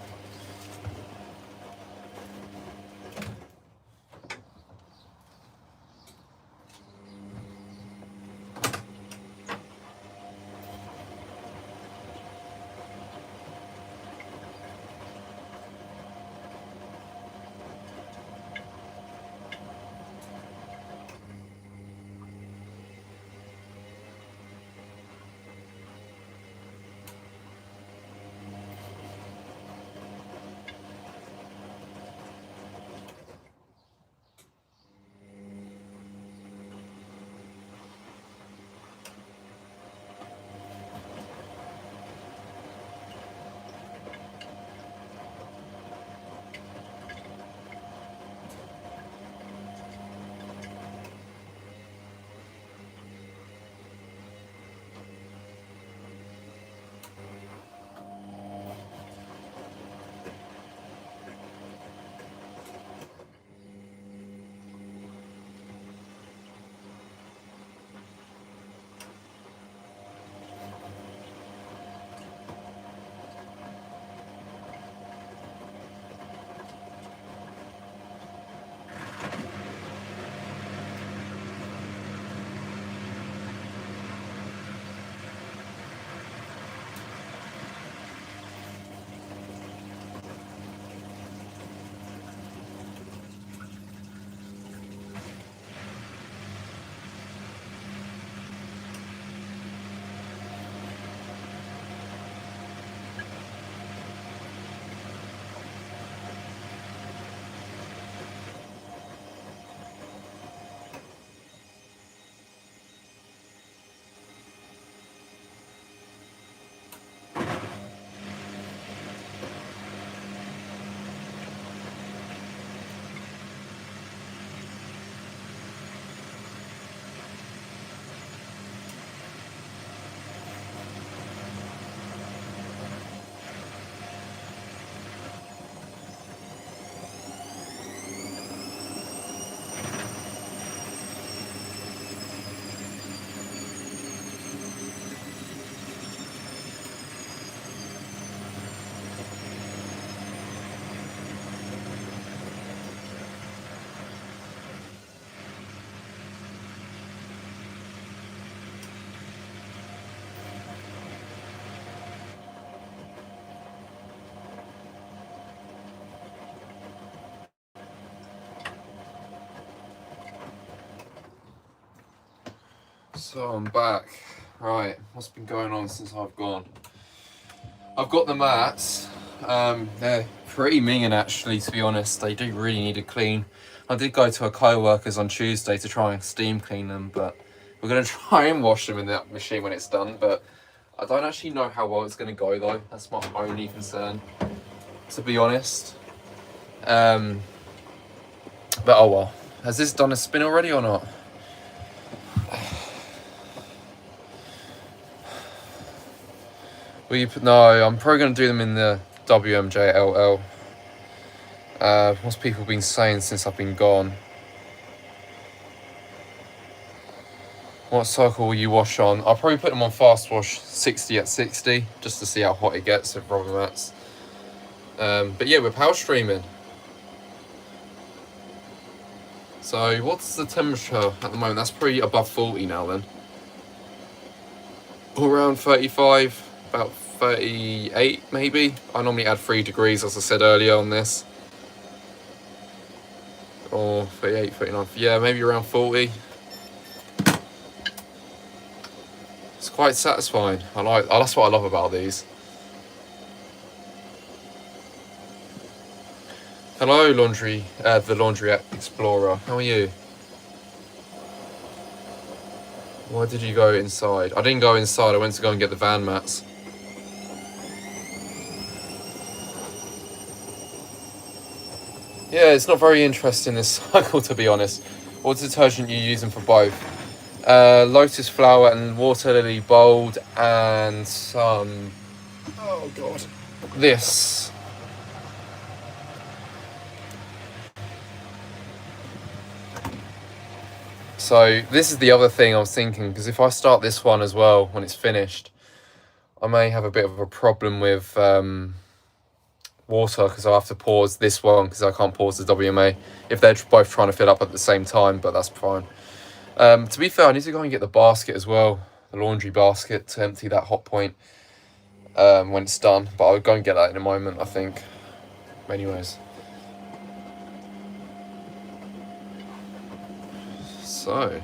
So I'm back. Right, what's been going on since I've gone? I've got the mats. They're pretty minging actually, to be honest. They do really need a clean. I did go to a co-worker's on Tuesday to try and steam clean them, but we're going to try and wash them in that machine when it's done. But I don't actually know how well it's going to go though. That's my only concern, to be honest. But oh well. Has this done a spin already or not? No, I'm probably going to do them in the WMJLL. What's people been saying since I've been gone? What cycle will you wash on? I'll probably put them on fast wash 60 at 60, just to see how hot it gets with rubber mats. But yeah, we're power streaming. So what's the temperature at the moment? That's probably above 40 now then. Around 35. About 38 maybe. I normally add 3 degrees as I said earlier on this. Or 38, 39, yeah, maybe around 40. It's quite satisfying. That's what I love about these. Hello Laundry, the Laundry Explorer, how are you? Why did you go inside? I didn't go inside, I went to go and get the van mats. Yeah, it's not very interesting this cycle, to be honest. What detergent are you using for both? Lotus flower and water lily bold and some... oh god. This. So this is the other thing I was thinking, because if I start this one as well when it's finished, I may have a bit of a problem with water, because I'll have to pause this one because I can't pause the WMA if they're both trying to fill up at the same time, but that's fine. To be fair, I need to go and get the basket as well, the laundry basket, to empty that Hotpoint when it's done, but I'll go and get that in a moment, I think. Anyways. So.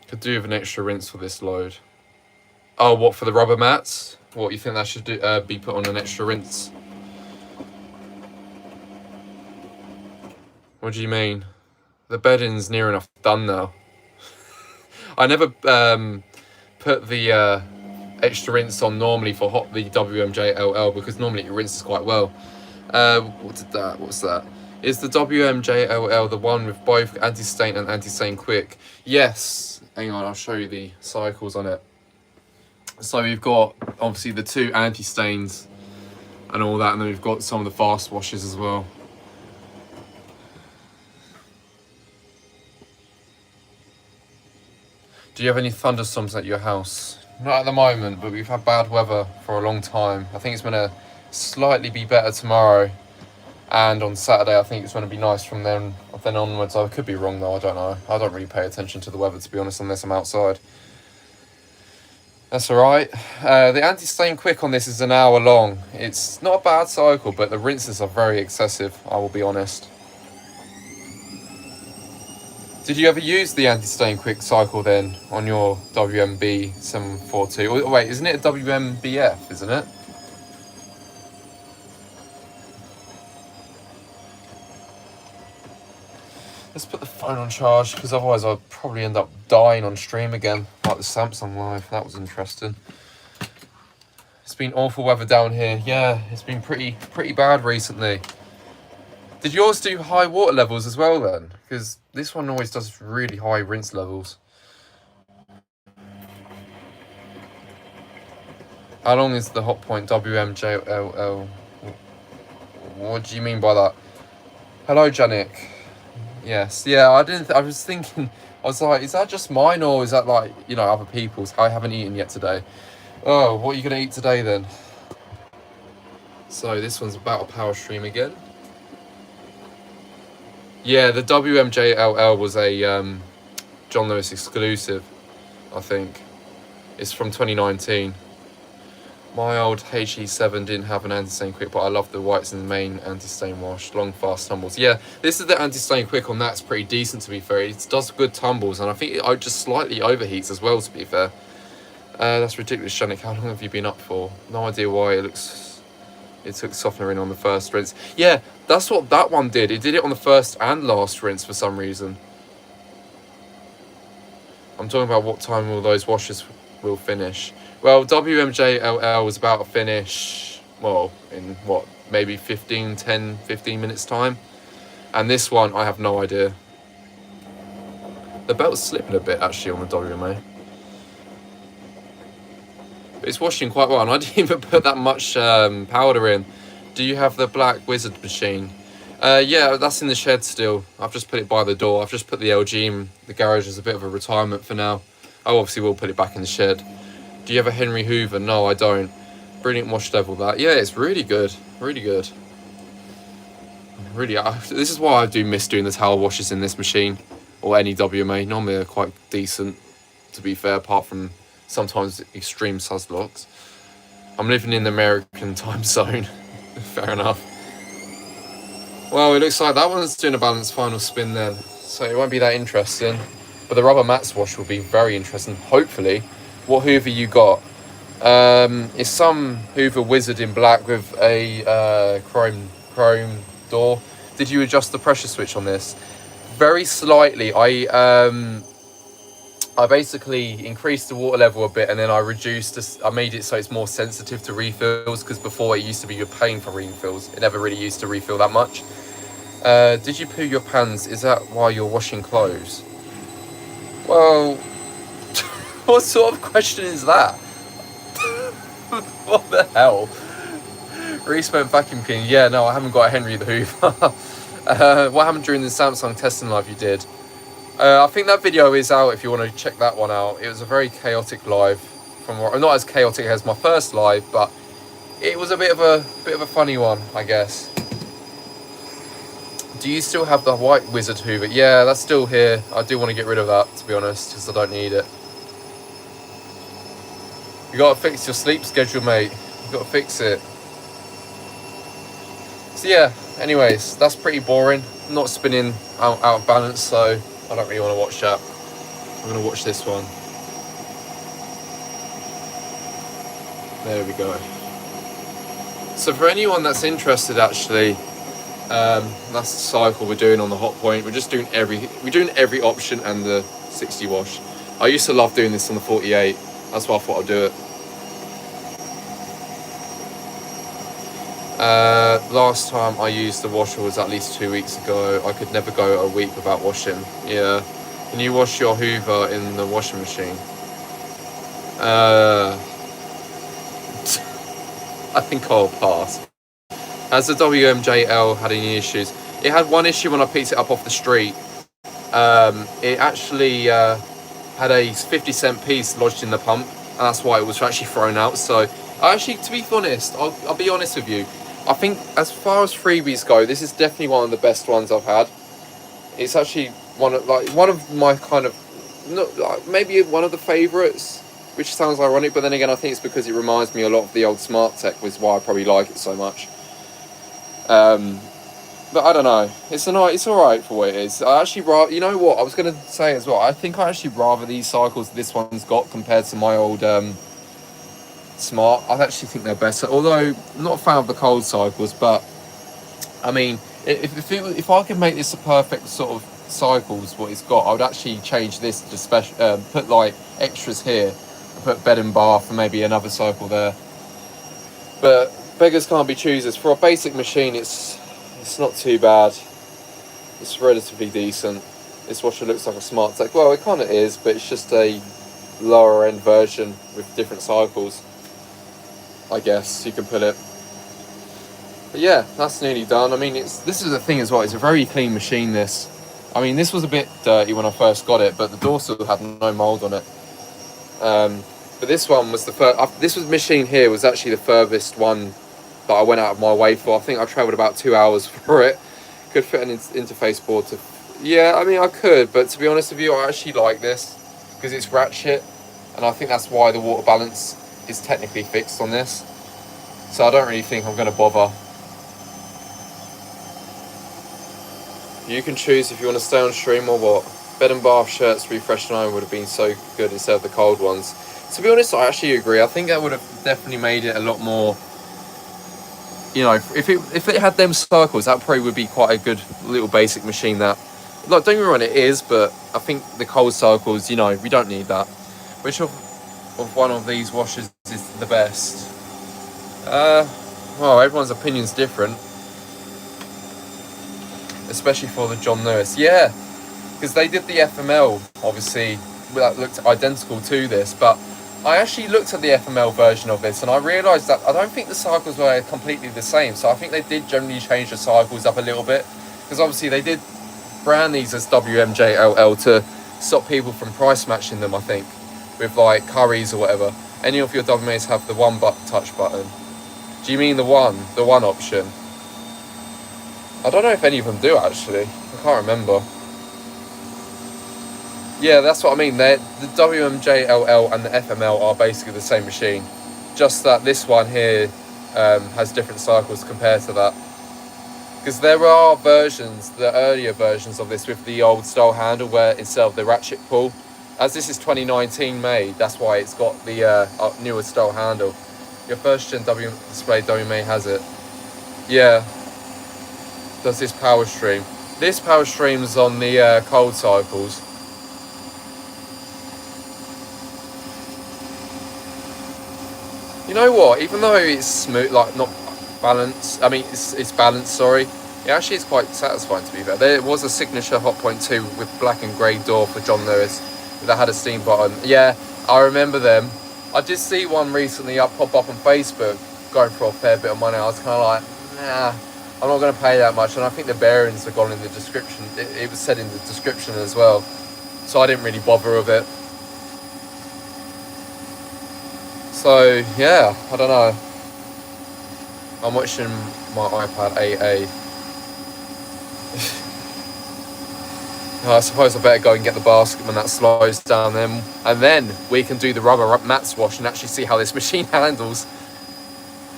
Could do with an extra rinse for this load. Oh, what, for the rubber mats? What, you think that should do, be put on an extra rinse? What do you mean? The bedding's near enough done now. I never put the extra rinse on normally for the WMJLL because normally it rinses quite well. What's that? Is the WMJLL the one with both anti-stain and anti-stain quick? Yes. Hang on, I'll show you the cycles on it. So we've got obviously the 2 anti-stains and all that, and then we've got some of the fast washes as well. Do you have any thunderstorms at your house? Not at the moment, but we've had bad weather for a long time. I think it's going to slightly be better tomorrow, and on Saturday I think it's going to be nice from then onwards. I could be wrong though, I don't know. I don't really pay attention to the weather, to be honest, unless I'm outside. That's alright. The anti-stain quick on this is an hour long. It's not a bad cycle, but the rinses are very excessive, I will be honest. Did you ever use the anti-stain quick cycle then on your WMB742? Wait, isn't it a WMBF, isn't it? Let's put the phone on charge, because otherwise I'll probably end up dying on stream again, like the Samsung Live. That was interesting. It's been awful weather down here. Yeah, it's been pretty bad recently. Did yours do high water levels as well then? Because this one always does really high rinse levels. How long is the Hotpoint WMJLL? What do you mean by that? Hello, Janik. Yes, yeah, I was thinking, I was like, is that just mine, or is that like, you know, other people's? I haven't eaten yet today. Oh, what are you going to eat today then? So this one's about a power stream again. Yeah, the WMJLL was a John Lewis exclusive, I think. It's from 2019. My old HE7 didn't have an anti-stain quick, but I love the whites in the main anti-stain wash. Long, fast tumbles. Yeah, this is the anti-stain quick on that's pretty decent, to be fair. It does good tumbles, and I think it just slightly overheats as well, to be fair. That's ridiculous, Shanik. How long have you been up for? No idea why it took softener in on the first rinse. Yeah, that's what that one did. It did it on the first and last rinse for some reason. I'm talking about what time all those washes will finish. Well, WMJLL was about to finish, well, in what, maybe 15 minutes time. And this one, I have no idea. The belt's slipping a bit, actually, on the WMA. But it's washing quite well, and I didn't even put that much powder in. Do you have the black Wizard machine? Yeah, that's in the shed still. I've just put it by the door. I've just put the LG in the garage as a bit of a retirement for now. I obviously will put it back in the shed. Do you have a Henry Hoover? No, I don't. Brilliant wash level, that. Yeah, it's really good. Really good. Really, this is why I do miss doing the towel washes in this machine. Or any WMA. Normally they're quite decent, to be fair, apart from sometimes extreme suslocks. I'm living in the American time zone. Fair enough. Well, it looks like that one's doing a balanced final spin then. So it won't be that interesting. But the rubber mats wash will be very interesting, hopefully. What Hoover you got? It's some Hoover Wizard in black with a chrome door. Did you adjust the pressure switch on this? Very slightly. I basically increased the water level a bit, and then I reduced this. I made it so it's more sensitive to refills, because before it used to be you're paying for refills. It never really used to refill that much. Did you poo your pants? Is that why you're washing clothes? Well, what sort of question is that? What the hell? Re-spent vacuum cleaning. Yeah, no, I haven't got a Henry the Hoover. What happened during the Samsung testing live you did? I think that video is out if you want to check that one out. It was a very chaotic live, not as chaotic as my first live, but it was a bit of a funny one, I guess. Do you still have the white Wizard Hoover? Yeah, that's still here. I do want to get rid of that, to be honest, because I don't need it. You got to fix your sleep schedule, mate. You got to fix it. So yeah, anyways, that's pretty boring. I'm not spinning out of balance, so I don't really want to watch that. I'm going to watch this one. There we go. So for anyone that's interested, actually, that's the cycle we're doing on the Hotpoint. We're doing every option and the 60 wash. I used to love doing this on the 48. That's why I thought I'd do it. Last time I used the washer was at least 2 weeks ago. I could never go a week without washing. Yeah. Can you wash your Hoover in the washing machine? I think I'll pass. Has the WMJL had any issues? It had one issue when I picked it up off the street. It actually had a 50-cent piece lodged in the pump, and that's why it was actually thrown out. So, actually, to be honest, I'll be honest with you. I think as far as freebies go, this is definitely one of the best ones I've had. It's actually one of my kind of, maybe one of the favourites, which sounds ironic, but then again, I think it's because it reminds me a lot of the old Smart Tech, which is why I probably like it so much. But I don't know. It's alright for what it is. I actually you know what I was gonna say as well. I think I actually rather these cycles this one's got compared to my old Smart. I actually think they're better. Although I'm not a fan of the cold cycles, but I mean, if I could make this a perfect sort of cycles what it's got, I would actually change this to special. Put like extras here, and put bed and bath, and maybe another cycle there. But beggars can't be choosers. For a basic machine, it's not too bad. It's relatively decent. This washer looks like a Smart Tech. Well, it kind of is, but it's just a lower end version with different cycles, I guess you can put it. But yeah, that's nearly done. I mean, this is the thing as well. It's a very clean machine, this. I mean, this was a bit dirty when I first got it, but the door still had no mould on it. But this one was the first. This machine here was actually the furthest one that I went out of my way for. I think I travelled about 2 hours for it. Could fit an interface board to. Yeah, I mean I could, but to be honest with you, I actually like this because it's ratchet, and I think that's why the water balance is technically fixed on this, so I don't really think I'm going to bother. You can choose if you want to stay on stream or what. Bed and bath shirts refreshed and iron would have been so good instead of the cold ones. To be honest, I actually agree. I think that would have definitely made it a lot more, you know, if it had them circles, that probably would be quite a good little basic machine. That, like, don't get me wrong, it is, but I think the cold circles, you know, we don't need that. Which of one of these washers is the best? Well, everyone's opinion's different, especially for the John Lewis. Yeah, because they did the FML, obviously, that looked identical to this, but I actually looked at the FML version of this and I realised that I don't think the cycles were completely the same. So I think they did generally change the cycles up a little bit, because obviously they did brand these as WMJLL to stop people from price matching them, I think, with like curries or whatever. Any of your WMAs have the one touch button. Do you mean the one option? I don't know if any of them do actually. I can't remember. Yeah, that's what I mean. The WMJLL and the FML are basically the same machine, just that this one here has different cycles compared to that. Because there are versions, the earlier versions of this with the old style handle where instead of the ratchet pull, as this is 2019 made, that's why it's got the newer style handle. Your first gen display WMA has it. Yeah. Does this power stream? This power streams on the cold cycles. You know what? Even though it's smooth, like not balanced, I mean it's balanced. Sorry, it actually is quite satisfying to be fair. There was a signature Hotpoint 2 with black and grey door for John Lewis that had a steam button. Yeah, I remember them. I did see one recently pop up on Facebook, going for a fair bit of money. I was kind of like, nah, I'm not going to pay that much. And I think the bearings are gone in the description. It was said in the description as well, so I didn't really bother with it. So yeah, I don't know. I'm watching my iPad 8A. I suppose I better go and get the basket when that slows down, and then we can do the rubber mats wash and actually see how this machine handles.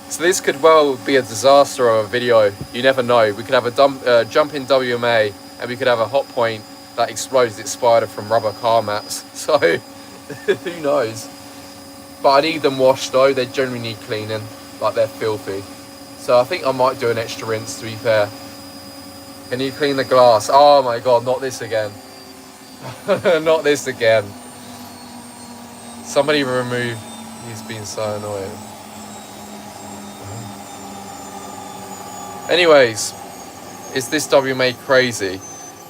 So this could well be a disaster of a video. You never know. We could have a jump in WMA, and we could have a Hotpoint that explodes its spider from rubber car mats. So who knows? But I need them washed though. They generally need cleaning, like they're filthy. So I think I might do an extra rinse, to be fair. Can you clean the glass? Oh my god, not this again. Not this again. Somebody remove. He's been so annoying. Anyways, is this WMA crazy?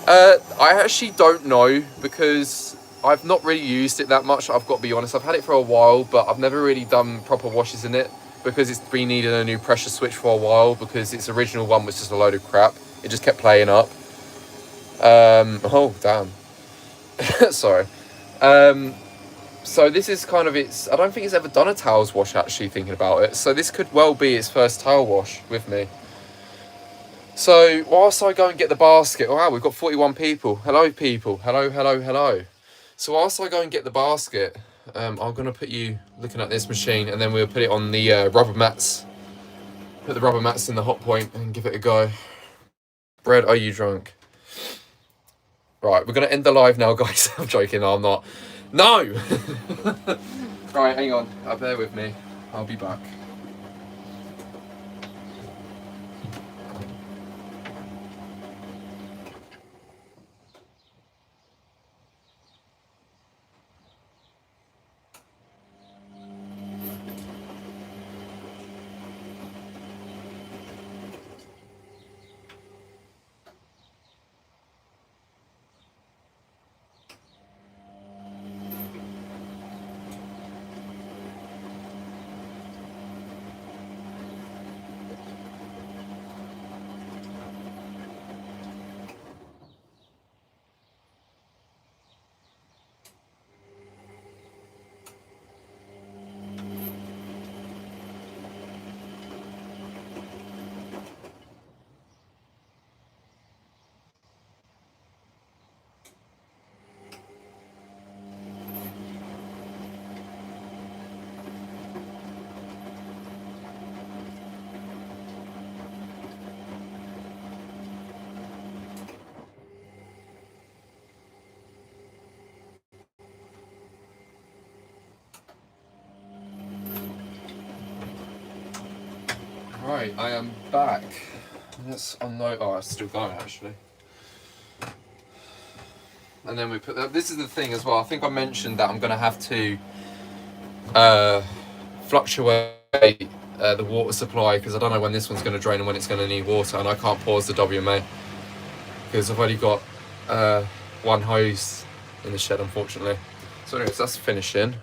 I actually don't know, because I've not really used it that much, I've got to be honest. I've had it for a while, but I've never really done proper washes in it, because it's been needing a new pressure switch for a while, because its original one was just a load of crap. It just kept playing up. Oh, damn. Sorry. So this is kind of its... I don't think it's ever done a towels wash, actually, thinking about it. So this could well be its first towel wash with me. So whilst I go and get the basket... Wow, we've got 41 people. Hello, people. Hello, hello, hello. So whilst I go and get the basket, I'm going to put you looking at this machine, and then we'll put it on the rubber mats. Put the rubber mats in the Hotpoint and give it a go. Bread, are you drunk? Right, we're going to end the live now, guys. I'm joking, no, I'm not. No! Right, hang on. Bear with me. I'll be back. Right, I am back. Let's unload. Oh, it's still going actually. And then we put that. This is the thing as well. I think I mentioned that I'm going to have to fluctuate the water supply because I don't know when this one's going to drain and when it's going to need water, and I can't pause the WMA because I've only got one hose in the shed, unfortunately. So anyways, that's finishing.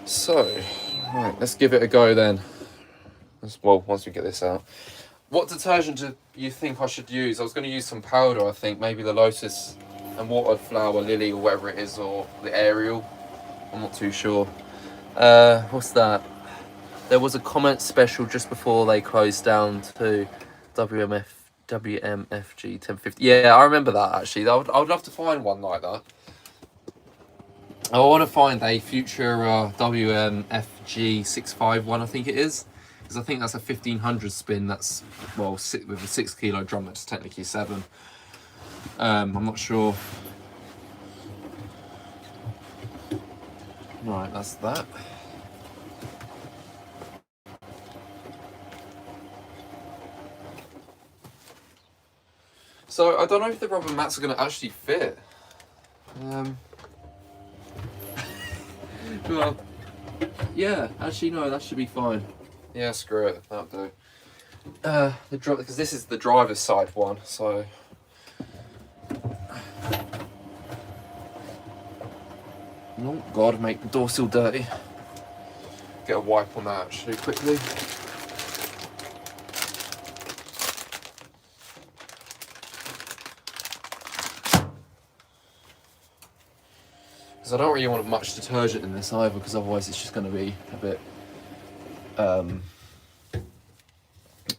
So, right, let's give it a go then. Well, once we get this out. What detergent do you think I should use? I was going to use some powder, I think. Maybe the Lotus and Water Flower Lily or whatever it is, or the Ariel. I'm not too sure. What's that? There was a comment special just before they closed down to WMFG 1050. Yeah, I remember that actually. I would love to find one like that. I want to find a future WMFG 651, I think it is. Because I think that's a 1500 spin. That's, well, with a 6 kilo drum, that's technically 7. I'm not sure. Right, that's that. So I don't know if the rubber mats are going to actually fit. Well, yeah, actually no, that should be fine. Yeah, screw it, that'll do. Because this is the driver's side one, so. Oh God, make the door still dirty. Get a wipe on that actually quickly. Because I don't really want much detergent in this either, because otherwise it's just going to be a bit,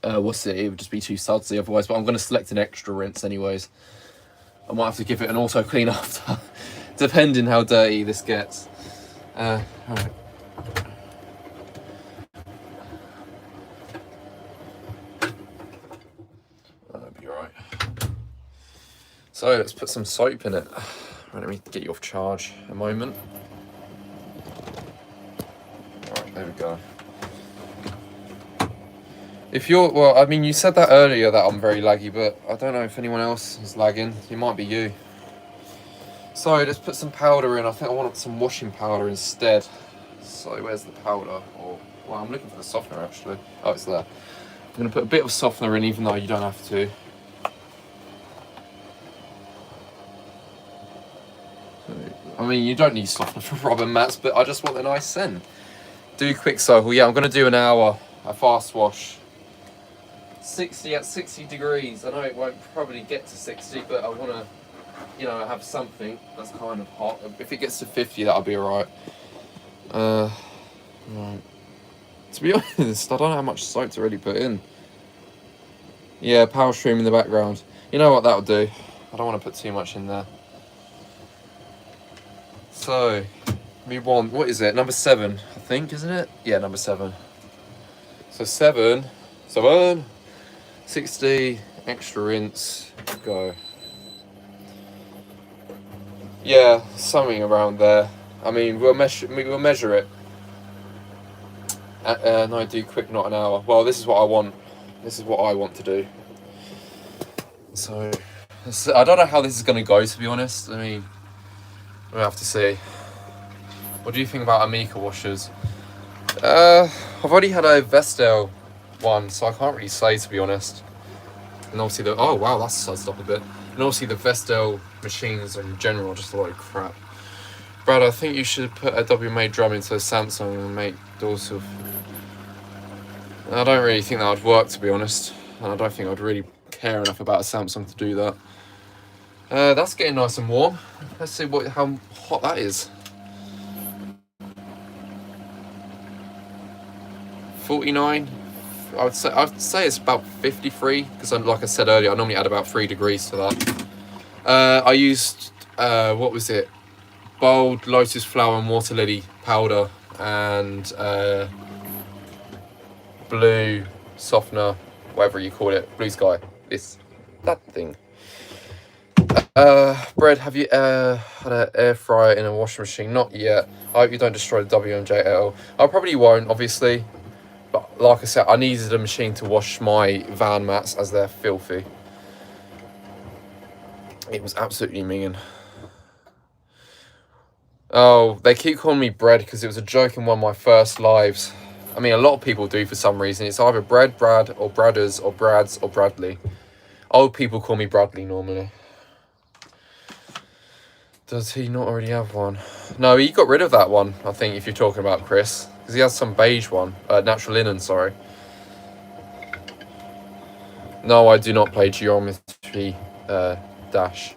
it would just be too sudsy otherwise, but I'm going to select an extra rinse anyways. I might have to give it an auto clean after, depending how dirty this gets. Alright. That'll be alright. So let's put some soap in it. Right, let me get you off charge a moment. Alright, there we go. If you're, well, I mean, you said that earlier that I'm very laggy, but I don't know if anyone else is lagging. It might be you. So let's put some powder in. I think I want some washing powder instead. So where's the powder? Or, well, I'm looking for the softener actually. Oh, it's there. I'm going to put a bit of softener in, even though you don't have to. I mean, you don't need softener for rubber mats, but I just want a nice scent. Do quick cycle. Yeah, I'm going to do an hour, a fast wash. 60 at 60 degrees. I know it won't probably get to 60, but I want to, you know, have something that's kind of hot. If it gets to 50, that'll be alright. Right. To be honest, I don't know how much soap to really put in. Yeah, power stream in the background. You know what, that'll do. I don't want to put too much in there. So, we want, what is it? Number 7, I think, isn't it? Yeah, number 7. So 7, 60, extra rinse, go. Yeah, something around there. I mean, we'll measure it. No, do quick, not an hour. Well, this is what I want. This is what I want to do. So, I don't know how this is going to go, to be honest. I mean, we'll have to see. What do you think about Amica washers? I've already had a Vestel one, so I can't really say, to be honest. And obviously the, oh wow, that's sudsed up a bit. And obviously the Vestel machines in general are just a lot of crap. Brad, I think you should put a WMA drum into a Samsung and make dorsal. I don't really think that would work, to be honest. And I don't think I'd really care enough about a Samsung to do that. That's getting nice and warm. Let's see how hot that is. 49. I'd say it's about 53, because like I said earlier, I normally add about 3 degrees to that. I used what was it? Bold Lotus Flower and Water Lily powder and blue softener, whatever you call it, blue sky. That thing. Bread, have you had an air fryer in a washing machine? Not yet. I hope you don't destroy the WMJLL. I probably won't, obviously. But like I said, I needed a machine to wash my van mats as they're filthy. It was absolutely minging. Oh, they keep calling me Bread because it was a joke in one of my first lives. I mean, a lot of people do for some reason. It's either Bread, Brad, or Bradders, or Brads, or Bradley. Old people call me Bradley normally. Does he not already have one? No, he got rid of that one, I think, if you're talking about Chris. Because he has some beige one. Natural linen, sorry. No, I do not play Geometry Dash.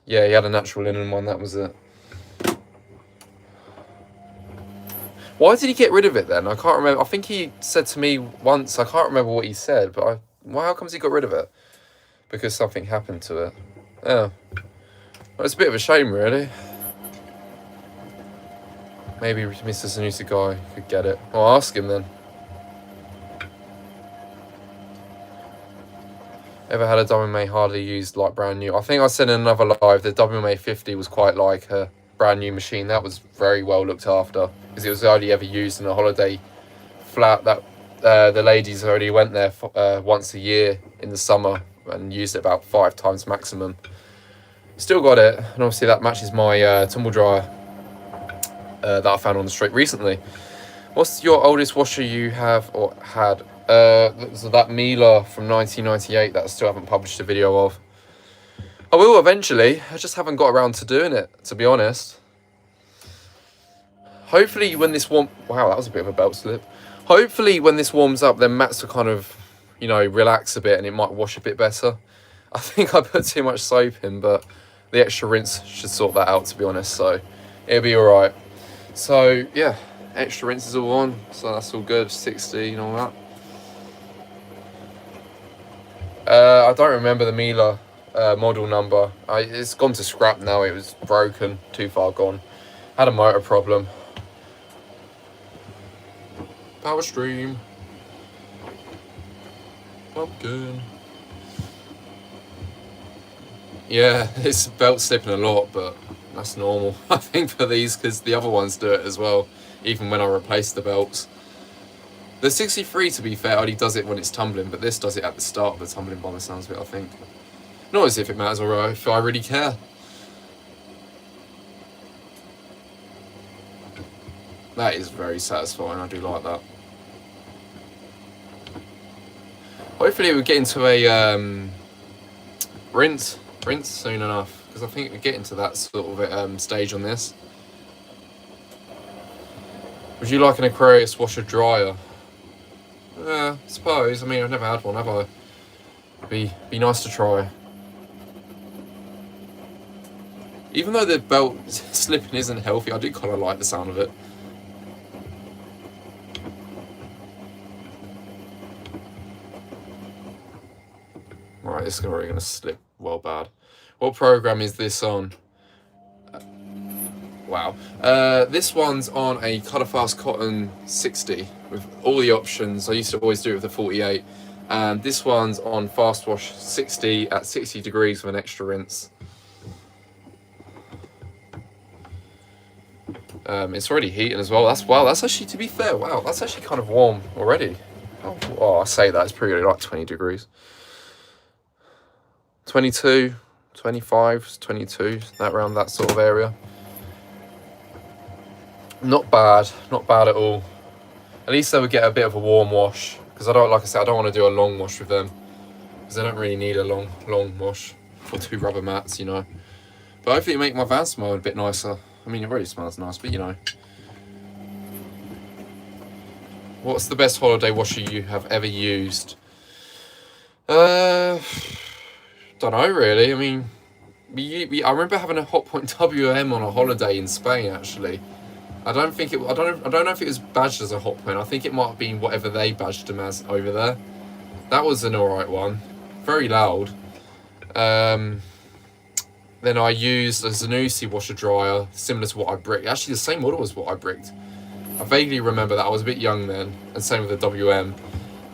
Yeah, he had a natural linen one, that was it. Why did he get rid of it then? I can't remember. I think he said to me once, I can't remember what he said, but how comes he got rid of it? Because something happened to it. Yeah. Well, it's a bit of a shame, really. Maybe Mr. Sanusi guy could get it. I'll ask him then. Ever had a WMA hardly used like brand new? I think I said in another live the WMA50 was quite like a brand new machine. That was very well looked after because it was only ever used in a holiday flat that the ladies already went there once a year in the summer and used it about 5 times maximum. Still got it, and obviously that matches my tumble dryer that I found on the street recently. What's your oldest washer you have or had? So that Miele from 1998 that I still haven't published a video of. I will eventually, I just haven't got around to doing it, to be honest. Hopefully when this wow, that was a bit of a belt slip. Hopefully when this warms up, then mats will kind of, you know, relax a bit and it might wash a bit better. I think I put too much soap in, but the extra rinse should sort that out, to be honest, so it'll be alright. So, yeah, extra rinse is all on, so that's all good, 60 and all that. I don't remember the Miele model number. It's gone to scrap now, it was broken, too far gone. Had a motor problem. Power stream. Pumpkin. Yeah, it's belt slipping a lot, but that's normal, I think, for these, because the other ones do it as well, even when I replace the belts. The 63, to be fair, only does it when it's tumbling, but this does it at the start of the tumbling by the sounds of it, I think. Not as if it matters or if I really care. That is very satisfying, I do like that. Hopefully we'll get into a rinse soon enough, because I think we're getting to that sort of stage on this. Would you like an Aquarius washer dryer? I suppose. I mean, I've never had one, have I? Be nice to try. Even though the belt slipping isn't healthy, I do kind of like the sound of it. Right, this is already going to slip well bad. What program is this on? Wow. This one's on a Colorfast Cotton 60 with all the options. I used to always do it with the 48. And this one's on Fast Wash 60 at 60 degrees with an extra rinse. It's already heating as well. That's actually, to be fair, wow, that's actually kind of warm already. Oh, I say that, it's pretty like 20 degrees. 22, 25, 22, that around that sort of area. Not bad at all. At least they would get a bit of a warm wash, because I don't, like I said, I don't want to do a long wash with them, because they don't really need a long wash for 2 rubber mats, you know. But hopefully it make my van smell a bit nicer. I mean, it already smells nice, but you know. What's the best holiday washer you have ever used? Don't know really. I mean, I remember having a Hotpoint WM on a holiday in Spain actually. I don't know if it was badged as a Hotpoint. I think it might have been whatever they badged them as over there. That was an alright one. Very loud. Then I used a Zanussi washer dryer, similar to what I bricked. Actually, the same model as what I bricked. I vaguely remember that. I was a bit young then, and same with the WM.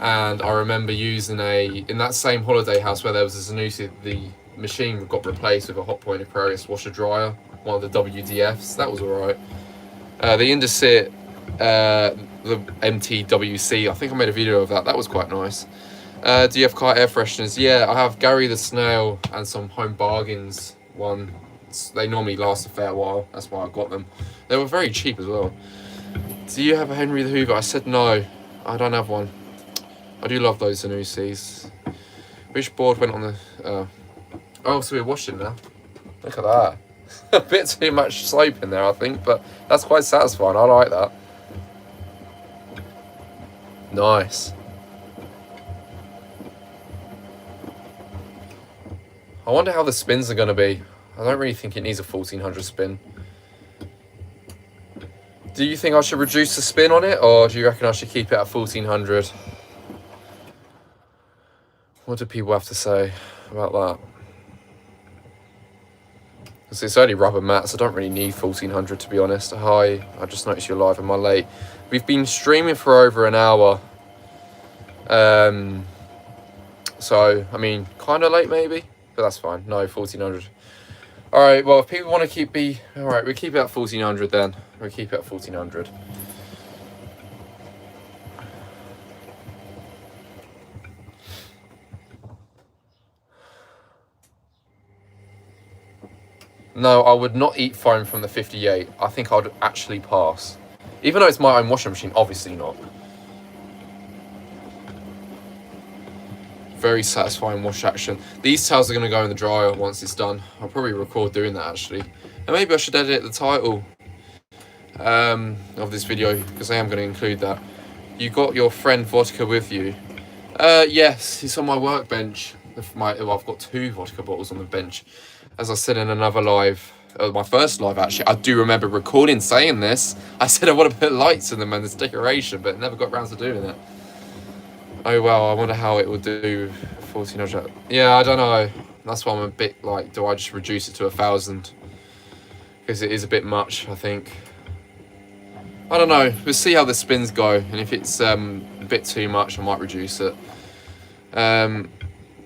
And I remember using in that same holiday house where there was a Zanussi, the machine got replaced with a Hotpoint Aquarius washer dryer, one of the WDFs. That was alright. The Indesit, the MTWC, I think I made a video of that. That was quite nice. DF Car air fresheners. Yeah, I have Gary the Snail and some Home Bargains one. They normally last a fair while. That's why I got them. They were very cheap as well. Do you have a Henry the Hoover? I said no. I don't have one. I do love those Zanussis. Which board went on the... oh, so we're washing now. Look at that. A bit too much slope in there, I think, but that's quite satisfying. I like that. Nice. I wonder how the spins are going to be. I don't really think it needs a 1400 spin. Do you think I should reduce the spin on it, or do you reckon I should keep it at 1400? What do people have to say about that? Because it's only rubber mats. I don't really need 1400, to be honest. Hi, I just noticed you're live. Am I late? We've been streaming for over an hour. So, I mean, kind of late maybe, but that's fine. No, 1400. All right, well, if people want to all right, we'll keep it at 1400 then. We'll keep it at 1400. No, I would not eat foam from the 58. I think I'd actually pass. Even though it's my own washing machine, obviously not. Very satisfying wash action. These towels are going to go in the dryer once it's done. I'll probably record doing that actually. And maybe I should edit the title of this video, because I am going to include that. You got your friend vodka with you? Yes, he's on my workbench. I've got 2 vodka bottles on the bench. As I said in another live, my first live actually, I do remember recording saying this. I said I want to put lights in them and this decoration, but never got around to doing it. Oh well, I wonder how it will do 1400. Yeah, I don't know. That's why I'm a bit like, do I just reduce it to 1000? Because it is a bit much, I think. I don't know. We'll see how the spins go, and if it's a bit too much, I might reduce it.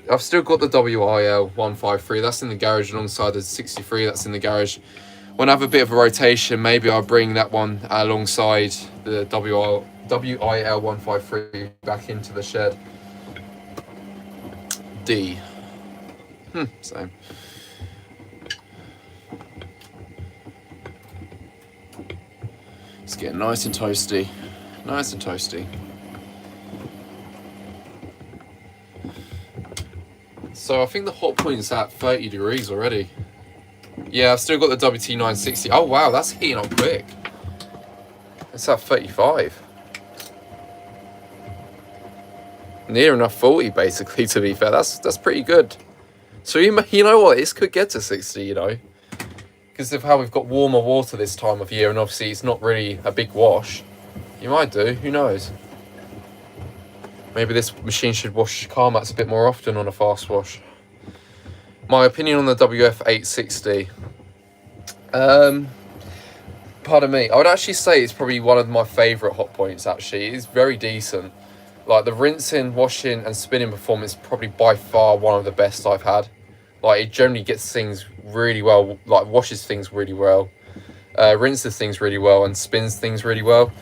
I've still got the WIL153. That's in the garage alongside the 63. That's in the garage. When I have a bit of a rotation, maybe I'll bring that one alongside the WIL153 back into the shed. D. Same. It's getting nice and toasty. Nice and toasty. So I think the hot point's at 30 degrees already. Yeah, I've still got the WT960. Oh wow, that's heating up quick. It's at 35. Near enough 40 basically, to be fair. That's pretty good. So you know what, this could get to 60, you know. Because of how we've got warmer water this time of year, and obviously it's not really a big wash. You might do, who knows. Maybe this machine should wash car mats a bit more often on a fast wash. My opinion on the WF860. Pardon me. I would actually say it's probably one of my favourite hot points, actually. It's very decent. Like, the rinsing, washing and spinning performance is probably by far one of the best I've had. Like, it generally gets things really well. Like, washes things really well. Rinses things really well and spins things really well.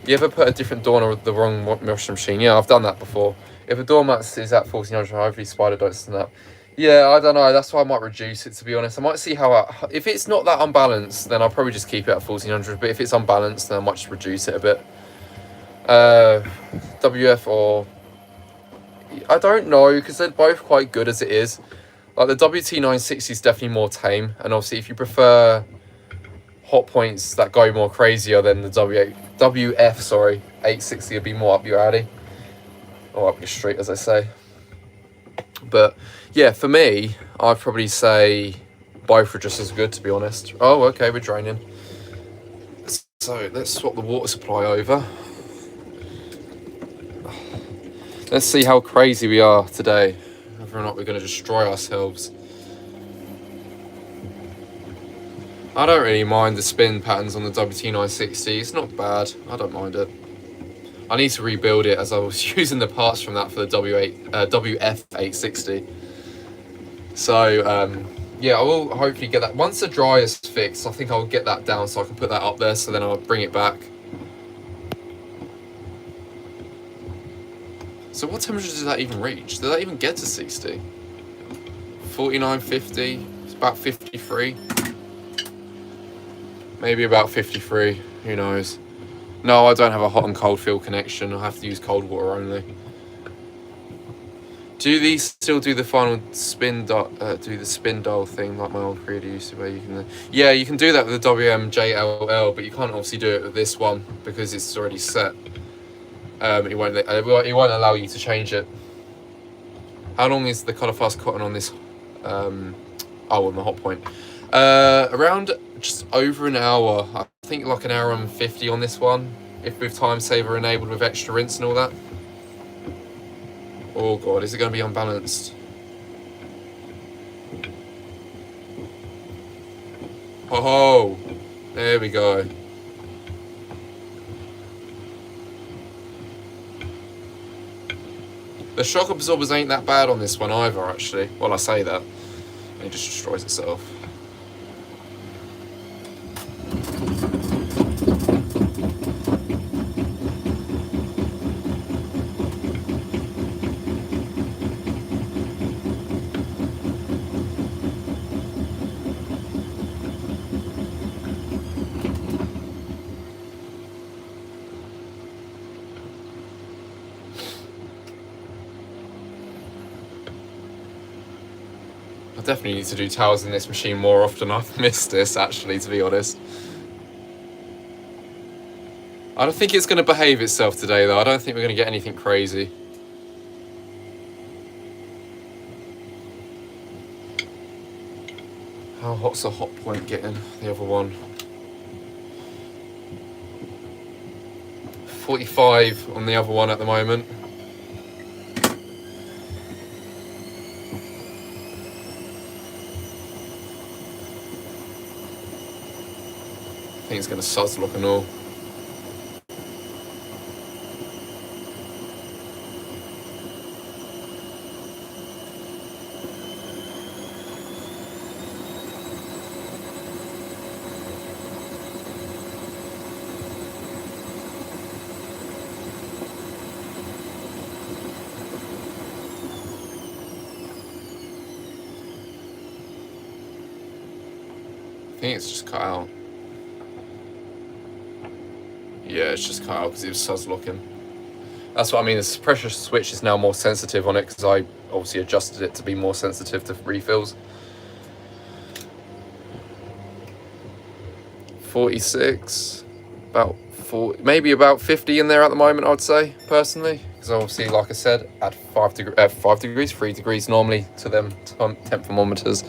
You ever put a different door on the wrong washing machine? Yeah, I've done that before. If a door mat is at 1400, hopefully Spider don't snap. Yeah, I don't know. That's why I might reduce it, to be honest. I might see how... if it's not that unbalanced, then I'll probably just keep it at 1400. But if it's unbalanced, then I might just reduce it a bit. WF or... I don't know, because they're both quite good as it is. Like, the WT960 is definitely more tame. And obviously, if you prefer hot points that go more crazier, then the WF 860 would be more up your alley. Or up your street, as I say. But, yeah, for me, I'd probably say both are just as good, to be honest. Oh, okay, we're draining. So, let's swap the water supply over. Let's see how crazy we are today. Whether or not we're going to destroy ourselves. I don't really mind the spin patterns on the WT960. It's not bad. I don't mind it. I need to rebuild it, as I was using the parts from that for the WF860. So yeah, I will hopefully get that. Once the dryer is fixed, I think I'll get that down so I can put that up there, so then I'll bring it back. So what temperature does that even reach? Does that even get to 60? 49, 50, it's about 53. Maybe about 53, who knows. No, I don't have a hot and cold field connection. I have to use cold water only. Do these still do the final spin dial thing like my old creator used to, where you can... Yeah, you can do that with the WMJLL, but you can't obviously do it with this one because it's already set. It won't allow you to change it. How long is the colour fast cotton on this? On the Hotpoint. Around just over an hour. I think like an hour and 50 on this one, if with time saver enabled with extra rinse and all that. Oh god, is it going to be unbalanced? Oh, there we go. The shock absorbers ain't that bad on this one either, actually. Well, I say that. It just destroys itself. I definitely need to do towels in this machine more often. I've missed this, actually, to be honest. I don't think it's going to behave itself today, though. I don't think we're going to get anything crazy. How hot's the Hotpoint getting? The other one. 45 on the other one at the moment. I think it's going to suds look and all. I think it's just cut out. Yeah, it's just cut out because it was suds looking. That's what I mean. The pressure switch is now more sensitive on it because I obviously adjusted it to be more sensitive to refills. 46, about 40, maybe about 50 in there at the moment, I'd say, personally. Because obviously, like I said, add 3 degrees normally to them temp thermometers.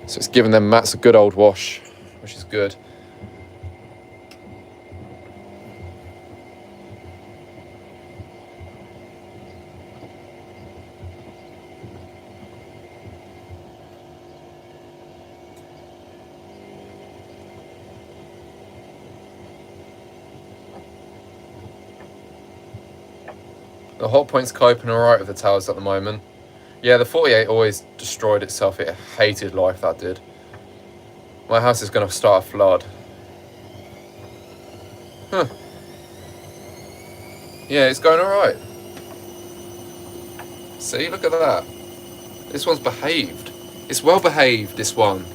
So it's giving them mats a good old wash, which is good. The Hotpoint's coping alright with the towels at the moment. Yeah, the 48 always destroyed itself. It hated life, that did. My house is going to start a flood. Huh. Yeah, it's going alright. See, look at that. This one's behaved. It's well behaved, this one.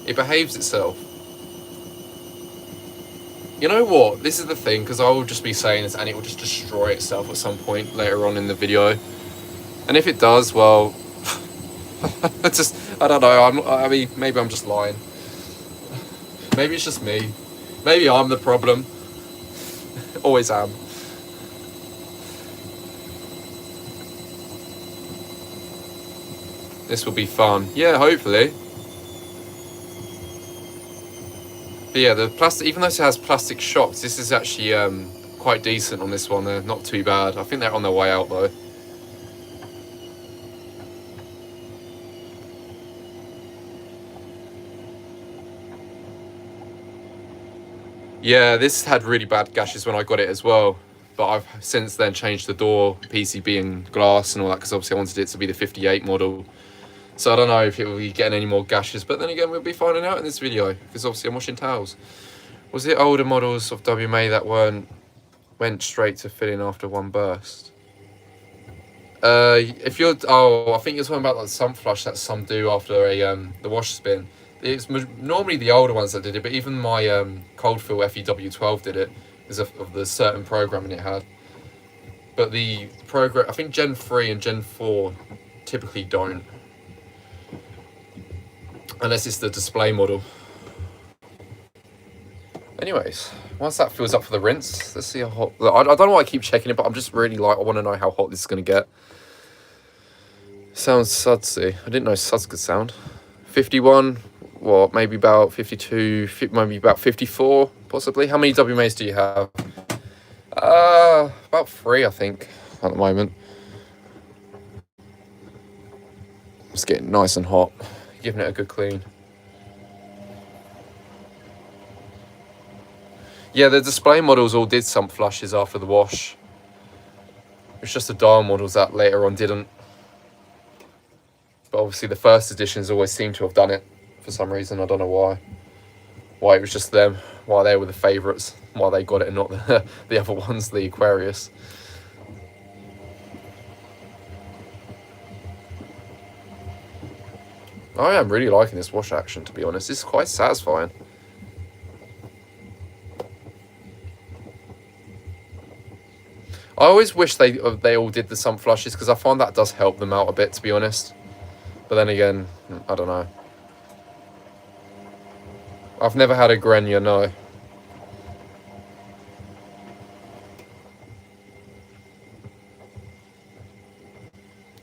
It behaves itself. You know what? This is the thing, because I will just be saying this and it will just destroy itself at some point later on in the video. And if it does, well, I don't know. I mean, maybe I'm just lying. Maybe it's just me. Maybe I'm the problem. Always am. This will be fun. Yeah, hopefully. But yeah, the plastic, even though it has plastic shocks, this is actually quite decent on this one. They're not too bad. I think they're on their way out though. Yeah, this had really bad gashes when I got it as well. But I've since then changed the door PCB and glass and all that, because obviously I wanted it to be the 58 model. So I don't know if it will be getting any more gashes, but then again, we'll be finding out in this video, because obviously I'm washing towels. Was it older models of WMA that went straight to filling after one burst? If you're, I think you're talking about like sump flush that some do after the wash spin. It's normally the older ones that did it, but even my cold fill FEW12 did it, because of the certain programming it had. But the program, I think Gen 3 and Gen 4 typically don't, unless it's the display model. Anyways, once that fills up for the rinse, let's see how hot. I don't know why I keep checking it, but I'm just really like, I want to know how hot this is going to get. Sounds sudsy. I didn't know suds could sound. 51, what, maybe about 52, maybe about 54, possibly. How many WMAs do you have? About 3, I think, at the moment. It's getting nice and hot. Giving it a good clean. Yeah, the display models all did sump flushes after the wash. It's just the dial models that later on didn't. But obviously the first editions always seem to have done it for some reason. I don't know why. Why it was just them. Why they were the favourites. Why they got it and not the other ones, the Aquarius. I am really liking this wash action, to be honest. It's quite satisfying. I always wish they all did the sump flushes, because I find that does help them out a bit, to be honest. But then again, I don't know. I've never had a Grenier, no.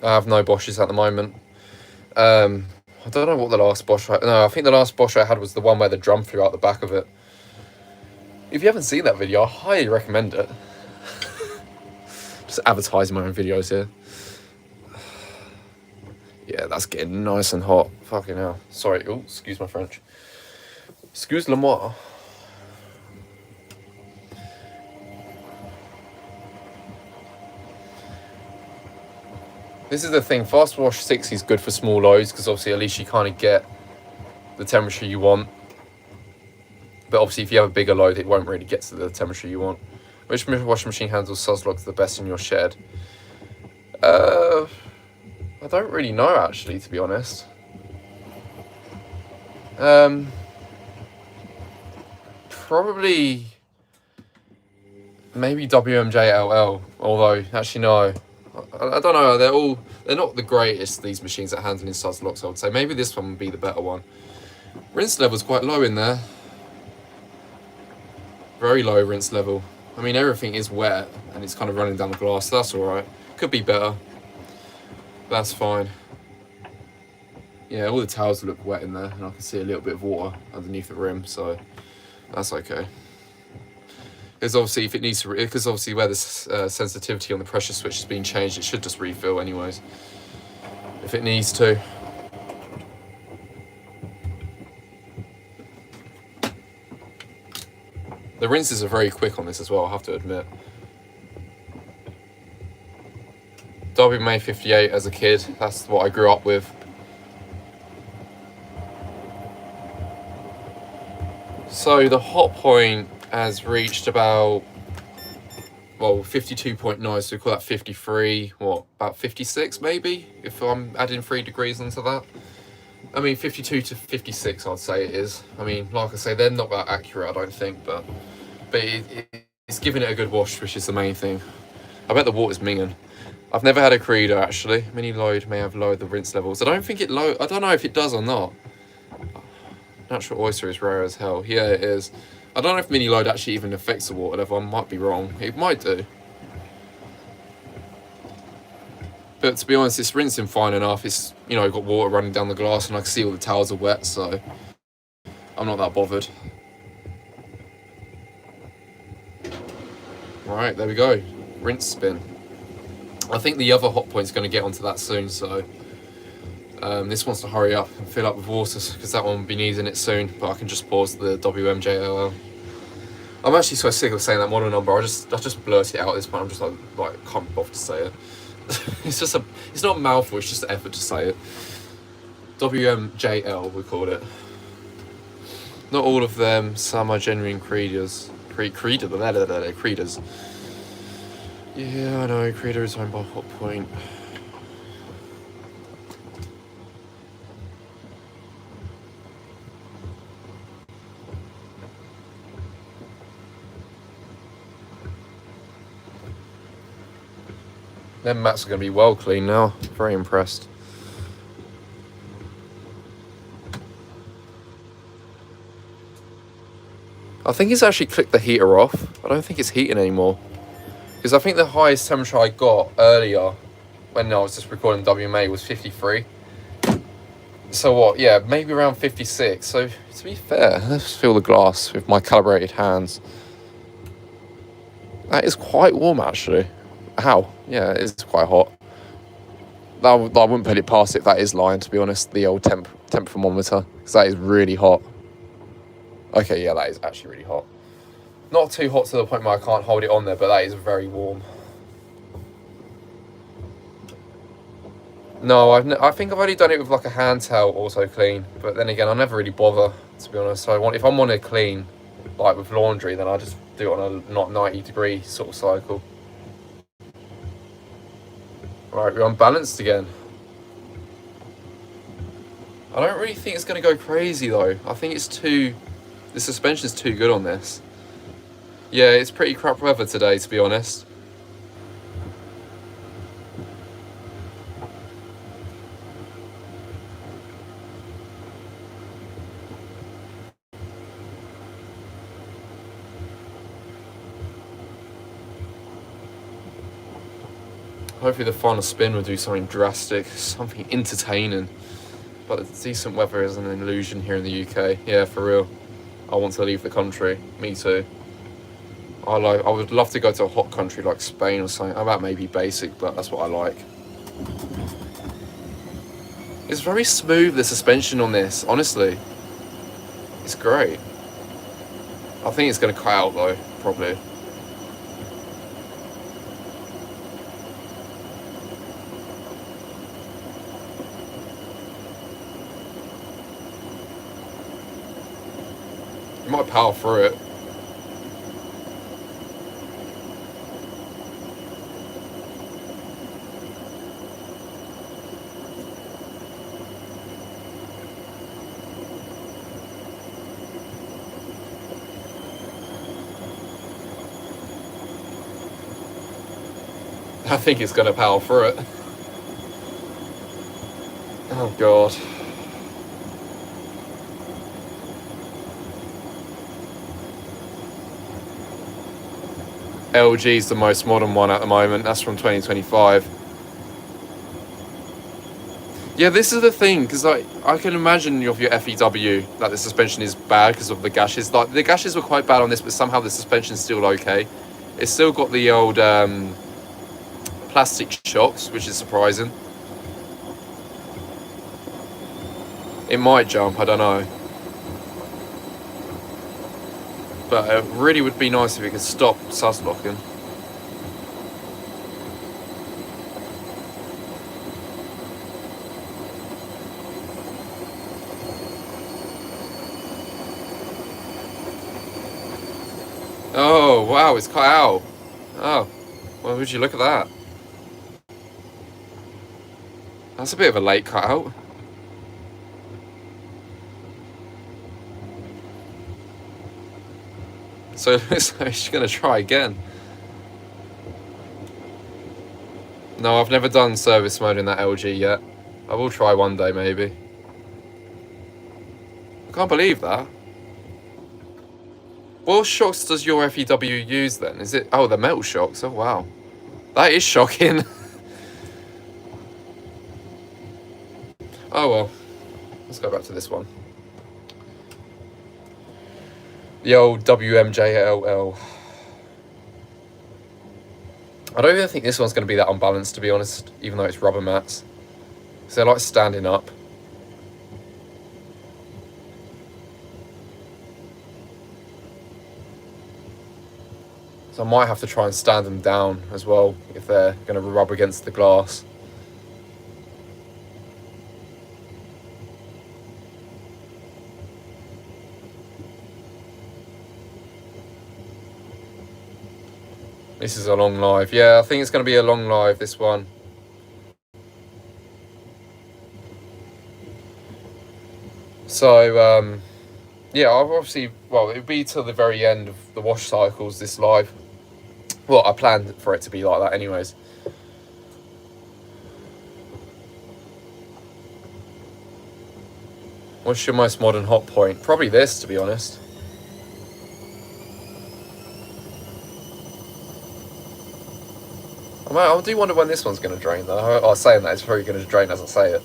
I have no Bosches at the moment. I don't know what the last Bosch I think the last Bosch I had was the one where the drum flew out the back of it. If you haven't seen that video, I highly recommend it. Just advertising my own videos here. Yeah, that's getting nice and hot. Fucking hell. Sorry. Oh, excuse my French. Excuse-le-moi. This is the thing. Fast wash 60 is good for small loads, because obviously at least you kind of get the temperature you want. But obviously if you have a bigger load, it won't really get to the temperature you want. Which washing machine handles Sudslogs the best in your shed? I don't really know, actually, to be honest. Probably maybe WMJLL, although actually no, I don't know. They're not the greatest, these machines at handling Sudslogs, I would say. Maybe this one would be the better one. Rinse level's quite low in there. Very low rinse level. I mean, everything is wet and it's kind of running down the glass, so that's alright. Could be better. That's fine. Yeah, all the towels look wet in there, and I can see a little bit of water underneath the rim, so that's okay. Because obviously, if it needs to, because obviously where the sensitivity on the pressure switch has been changed, it should just refill anyways, if it needs to. The rinses are very quick on this as well, I have to admit. WMA58 as a kid, that's what I grew up with. So the Hotpoint has reached about, well, 52.9, so we call that 53, what, about 56 maybe, if I'm adding 3 degrees onto that. I mean, 52 to 56 I'd say it is. I mean, like I say, they're not that accurate, I don't think, but it's giving it a good wash, which is the main thing. I bet the water's minging. I've never had a Credo, actually. Mini load may have lowered the rinse levels. I don't think it I don't know if it does or not. Natural oyster is rare as hell. Yeah, it is. I don't know if mini load actually even affects the water level. I might be wrong. It might do. But to be honest, it's rinsing fine enough. It's, you know, got water running down the glass and I can see all the towels are wet, so I'm not that bothered. Right, there we go. Rinse spin. I think the other Hotpoint's going to get onto that soon, so this wants to hurry up and fill up with water, because that one will be needing it soon, but I can just pause the WMJLL. I'm actually so sick of saying that model number. I just blurt it out at this point. I'm just like can't be bothered to say it. It's not a mouthful. It's just an effort to say it. WMJL we called it. Not all of them. Some are genuine creeders. Creeders. Yeah, I know. Creeder is owned by Hotpoint. Them mats are going to be well clean now. Very impressed. I think he's actually clicked the heater off. I don't think it's heating anymore. Because I think the highest temperature I got earlier, when I was just recording WMA, was 53. So what, yeah, maybe around 56. So to be fair, let's feel the glass with my calibrated hands. That is quite warm actually. Ow, yeah, it is quite hot. I wouldn't put it past it if that is lying, to be honest, the old temp thermometer, because that is really hot. Okay, yeah, that is actually really hot. Not too hot to the point where I can't hold it on there, but that is very warm. No, I think I've only done it with like a hand towel auto clean, but then again, I never really bother, to be honest. So if I'm on a clean, like with laundry, then I just do it on a not 90-degree sort of cycle. Right, we're unbalanced again. I don't really think it's going to go crazy though. I think the suspension's too good on this. Yeah, it's pretty crap weather today, to be honest. Hopefully the final spin will do something drastic, something entertaining. But the decent weather is an illusion here in the UK. Yeah, for real. I want to leave the country. Me too. I would love to go to a hot country like Spain or something. That may be basic, but that's what I like. It's very smooth, the suspension on this, honestly. It's great. I think it's going to cut out though, probably. You might power through it. I think it's going to power through it. Oh god. LG is the most modern one at the moment. That's from 2025. Yeah, this is the thing, because I can imagine of your FEW that the suspension is bad because of the gashes. Like the gashes were quite bad on this, but somehow the suspension's still okay. It's still got the old plastic shocks, which is surprising. It might jump, I don't know. But it really would be nice if it could stop sus-locking. Oh, wow, it's cut out. Oh, well, would you look at that? That's a bit of a late cutout. So it looks like she's going to try again. No, I've never done service mode in that LG yet. I will try one day, maybe. I can't believe that. What shocks does your FEW use then? Is it... Oh, the metal shocks. Oh, wow. That is shocking. Oh, well. Let's go back to this one. The old WMJLL. I don't even think this one's going to be that unbalanced, to be honest, even though it's rubber mats. So they're like standing up. So I might have to try and stand them down as well if they're going to rub against the glass. This is a long live. Yeah, I think it's going to be a long live, this one. So, yeah, I've obviously, well, it'll be till the very end of the wash cycles, this live. Well, I planned for it to be like that anyways. What's your most modern Hotpoint? Probably this, to be honest. I do wonder when this one's going to drain, though. I was saying that, it's probably going to drain as I say it.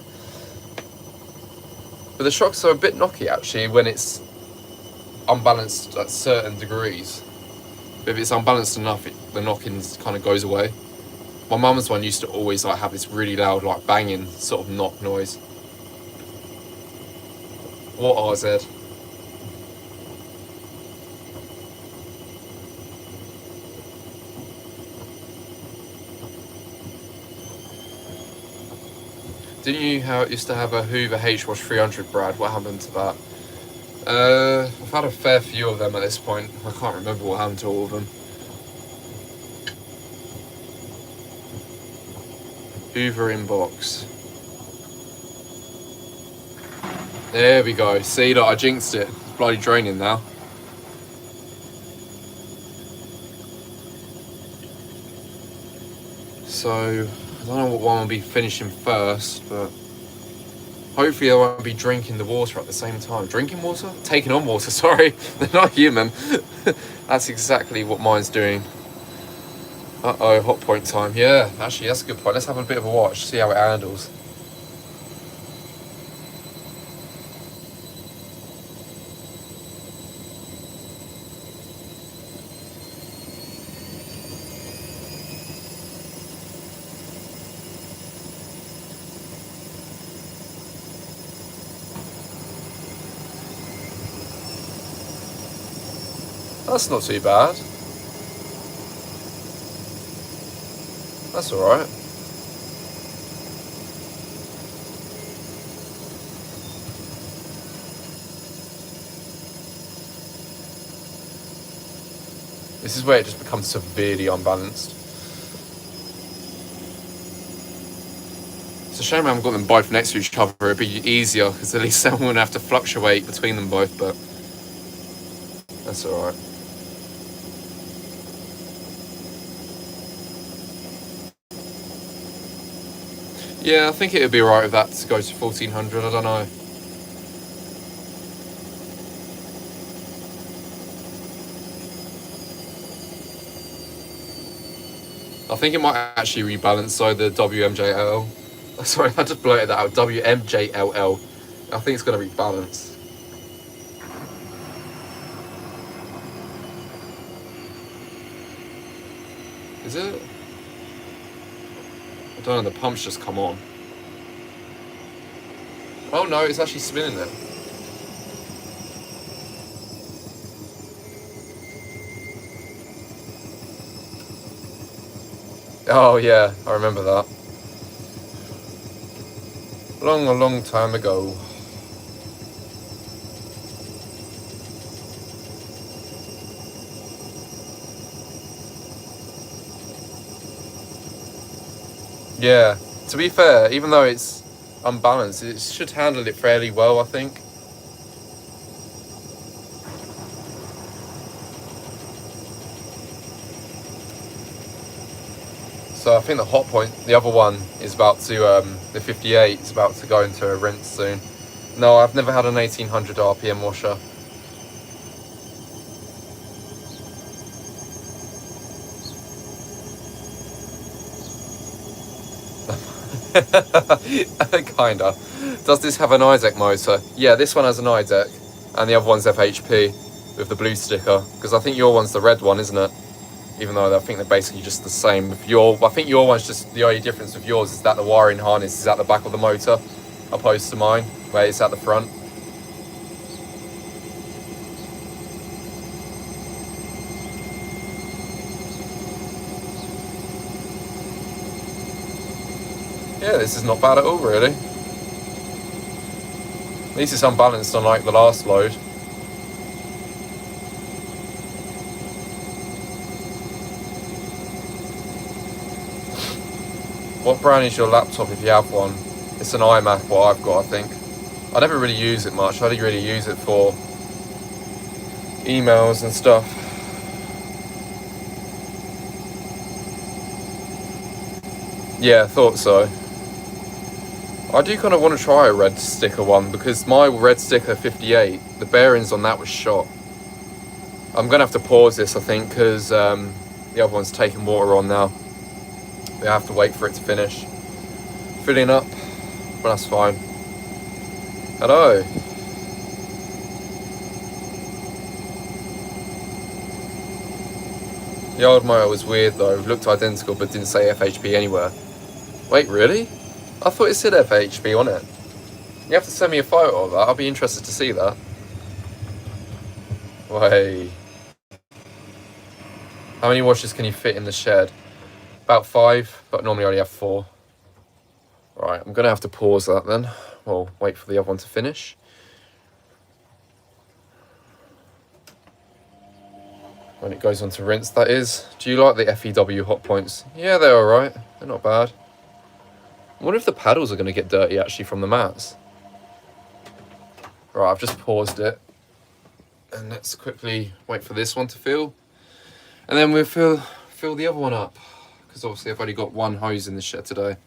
But the shocks are a bit knocky, actually, when it's unbalanced at certain degrees. But if it's unbalanced enough, the knocking kind of goes away. My mum's one used to always like have this really loud, like banging sort of knock noise. What RZ? Didn't you used to have a Hoover H-Wash 300, Brad? What happened to that? I've had a fair few of them at this point. I can't remember what happened to all of them. Hoover inbox. There we go. See, that I jinxed it. It's bloody draining now. So, I don't know what one will be finishing first, but hopefully I won't be drinking the water at the same time. Drinking water? Taking on water, sorry. They're not human. That's exactly what mine's doing. Uh-oh, Hotpoint time. Yeah, actually, that's a good point. Let's have a bit of a watch, see how it handles. That's not too bad. That's alright. This is where it just becomes severely unbalanced. It's a shame I haven't got them both next to each other. It'd be easier, because at least someone wouldn't have to fluctuate between them both, but that's alright. Yeah, I think it would be alright with that to go to 1400, I don't know. I think it might actually rebalance, so the WMJLL. Sorry, I just blurted that out. WMJLL. I think it's going to rebalance. Is it? I don't know, the pump's just come on. Oh no, it's actually spinning it. Oh yeah, I remember that. A long time ago. Yeah, to be fair, even though it's unbalanced, it should handle it fairly well, I think. So I think the Hotpoint, the other one, is about to, the 58 is about to go into a rinse soon. No, I've never had an 1800 RPM washer. Kinda. Does this have an IDEC motor? Yeah, this one has an IDEC, and the other one's FHP with the blue sticker, because I think your one's the red one, isn't it? Even though I think they're basically just the same. I think your one's just, the only difference with yours is that the wiring harness is at the back of the motor, opposed to mine, where it's at the front. Yeah, this is not bad at all, really. At least it's unbalanced unlike the last load. What brand is your laptop if you have one? It's an iMac, what I've got, I think. I never really use it much. I only really use it for emails and stuff. Yeah, I thought so. I do kind of want to try a red sticker one because my red sticker 58, the bearings on that was shot. I'm going to have to pause this, I think, because the other one's taking water on now. We have to wait for it to finish filling up, but that's fine. Hello. The old motor was weird though, it looked identical but didn't say FHP anywhere. Wait, really? I thought it said FHP on it. You have to send me a photo of that, I'll be interested to see that. Wait. How many washers can you fit in the shed? About 5, but normally I only have 4. Right, I'm gonna have to pause that then. We'll wait for the other one to finish. When it goes on to rinse, that is. Do you like the FEW Hotpoints? Yeah, they're alright. They're not bad. I wonder if the paddles are going to get dirty actually from the mats. Right, I've just paused it. And let's quickly wait for this one to fill. And then we'll fill the other one up. Because obviously I've only got one hose in the shed today.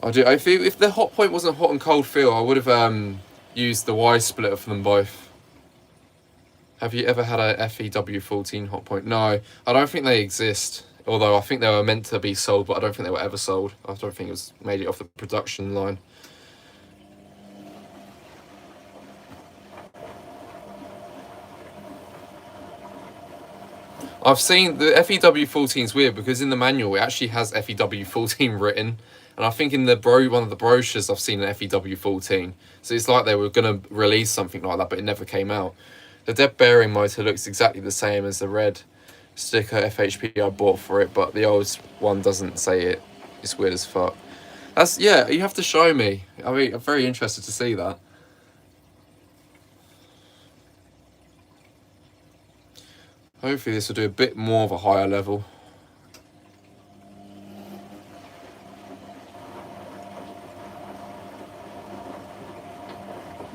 If the Hotpoint wasn't hot and cold fill, I would have used the Y splitter for them both. Have you ever had a FEW14 Hotpoint? No, I don't think they exist. Although I think they were meant to be sold, but I don't think they were ever sold. I don't think it was made it off the production line. I've seen the FEW14 is weird because in the manual it actually has FEW14 written. And I think in the one of the brochures I've seen an FEW14. So it's like they were going to release something like that, but it never came out. The dead bearing motor looks exactly the same as the red sticker FHP I bought for it, but the old one doesn't say it. It's weird as fuck. Yeah, you have to show me. I mean, I'm very interested to see that. Hopefully this will do a bit more of a higher level.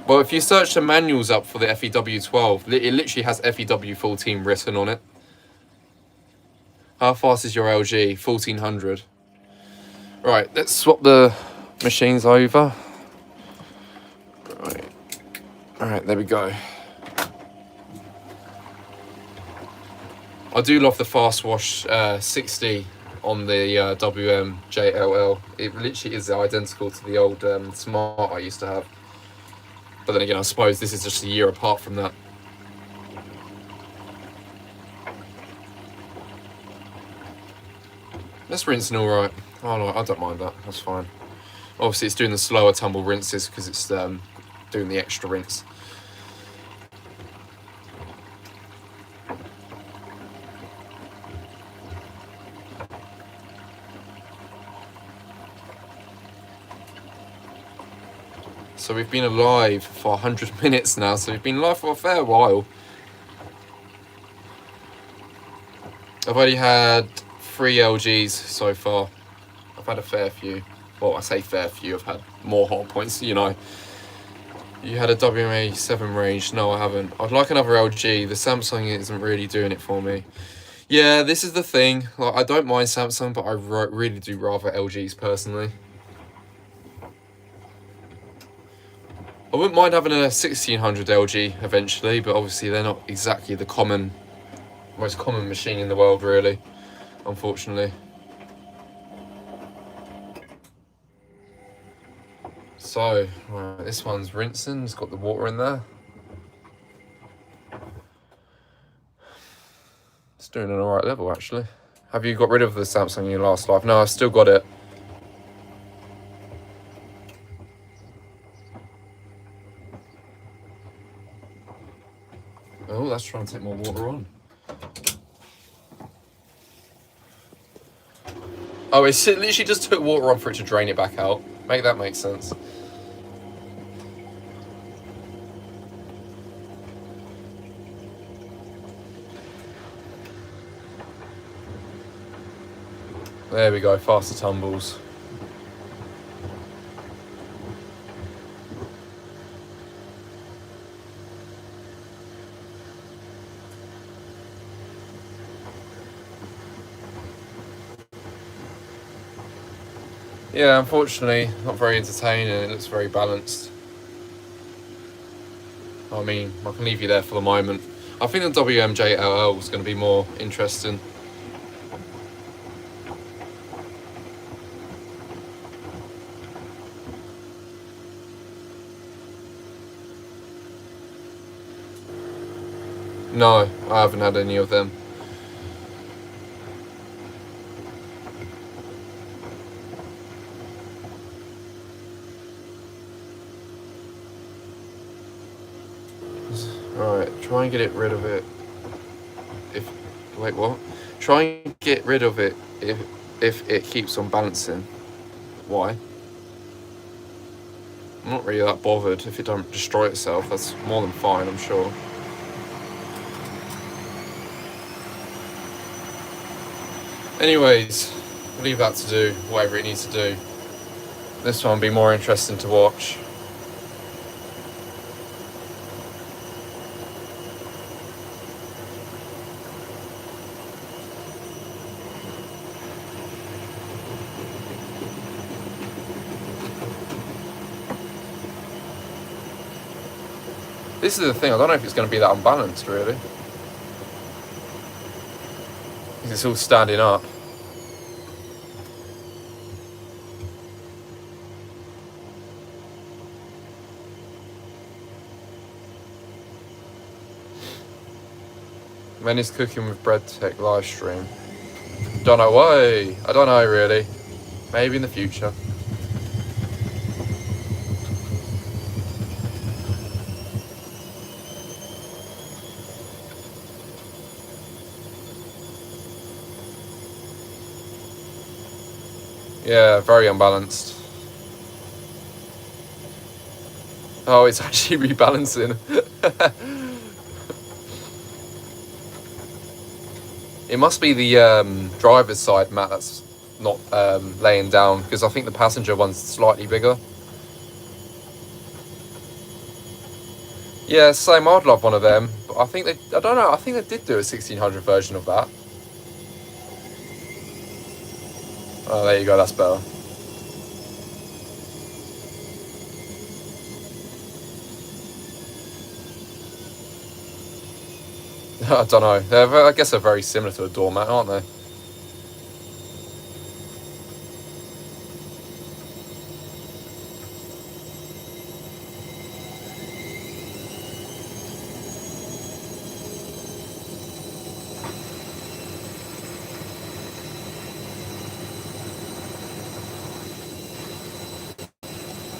Well, if you search the manuals up for the FEW12, it literally has FEW14 written on it. How fast is your LG? 1400. Right, let's swap the machines over. Right, alright, there we go. I do love the fast wash 60 on the WMJLL. It literally is identical to the old Smart I used to have. But then again, I suppose this is just a year apart from that. That's rinsing all right. Oh no, I don't mind that. That's fine. Obviously, it's doing the slower tumble rinses because it's doing the extra rinse. So we've been alive for 100 minutes now, so we've been alive for a fair while. I've only had 3 LGs so far. I've had a fair few. Well, I say fair few, I've had more Hotpoints, you know. You had a WMA7 range. No, I haven't. I'd like another LG. The Samsung isn't really doing it for me. Yeah, this is the thing. Like, I don't mind Samsung, but I really do rather LGs personally. I wouldn't mind having a 1600 LG eventually, but obviously they're not exactly the most common machine in the world, really, unfortunately. So, right, this one's rinsing, it's got the water in there. It's doing an alright level, actually. Have you got rid of the Samsung in your last life? No, I've still got it. Oh, that's trying to take more water on. Oh, it literally just took water on for it to drain it back out. Make that make sense. There we go, faster tumbles. Yeah, unfortunately, not very entertaining. It looks very balanced. I mean, I can leave you there for the moment. I think the WMJLL is going to be more interesting. No, I haven't had any of them. Right, try and get rid of it. Wait, what? Try and get rid of it if it keeps on balancing. Why? I'm not really that bothered if it don't destroy itself. That's more than fine, I'm sure. Anyways, we'll leave that to do whatever it needs to do. This one will be more interesting to watch. This is the thing, I don't know if it's going to be that unbalanced, really. Because it's all standing up. When is Cooking with Bread Tech live stream? Don't know why. I don't know, really. Maybe in the future. Yeah, very unbalanced. Oh, it's actually rebalancing. It must be the driver's side mat that's not laying down, because I think the passenger one's slightly bigger. Yeah, same. I'd love one of them. But I think I don't know. I think they did do a 1600 version of that. Oh, there you go. That's better. I don't know. I guess they're very similar to a doormat, aren't they?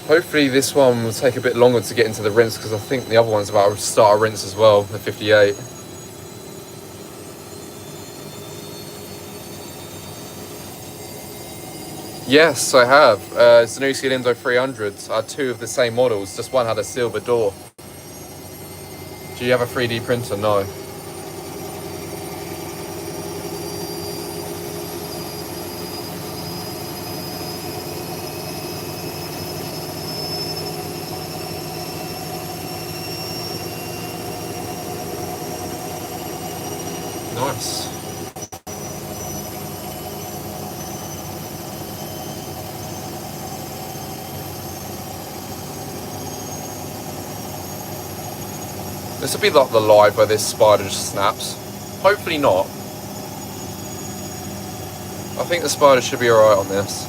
Hopefully this one will take a bit longer to get into the rinse, because I think the other one's about to start a rinse as well, the 58. Yes, I have. It's the new Lindo 300s. I had two of the same models, just one had a silver door. Do you have a 3D printer? No. Nice. This will be like the live where this spider just snaps. Hopefully not. I think the spider should be alright on this.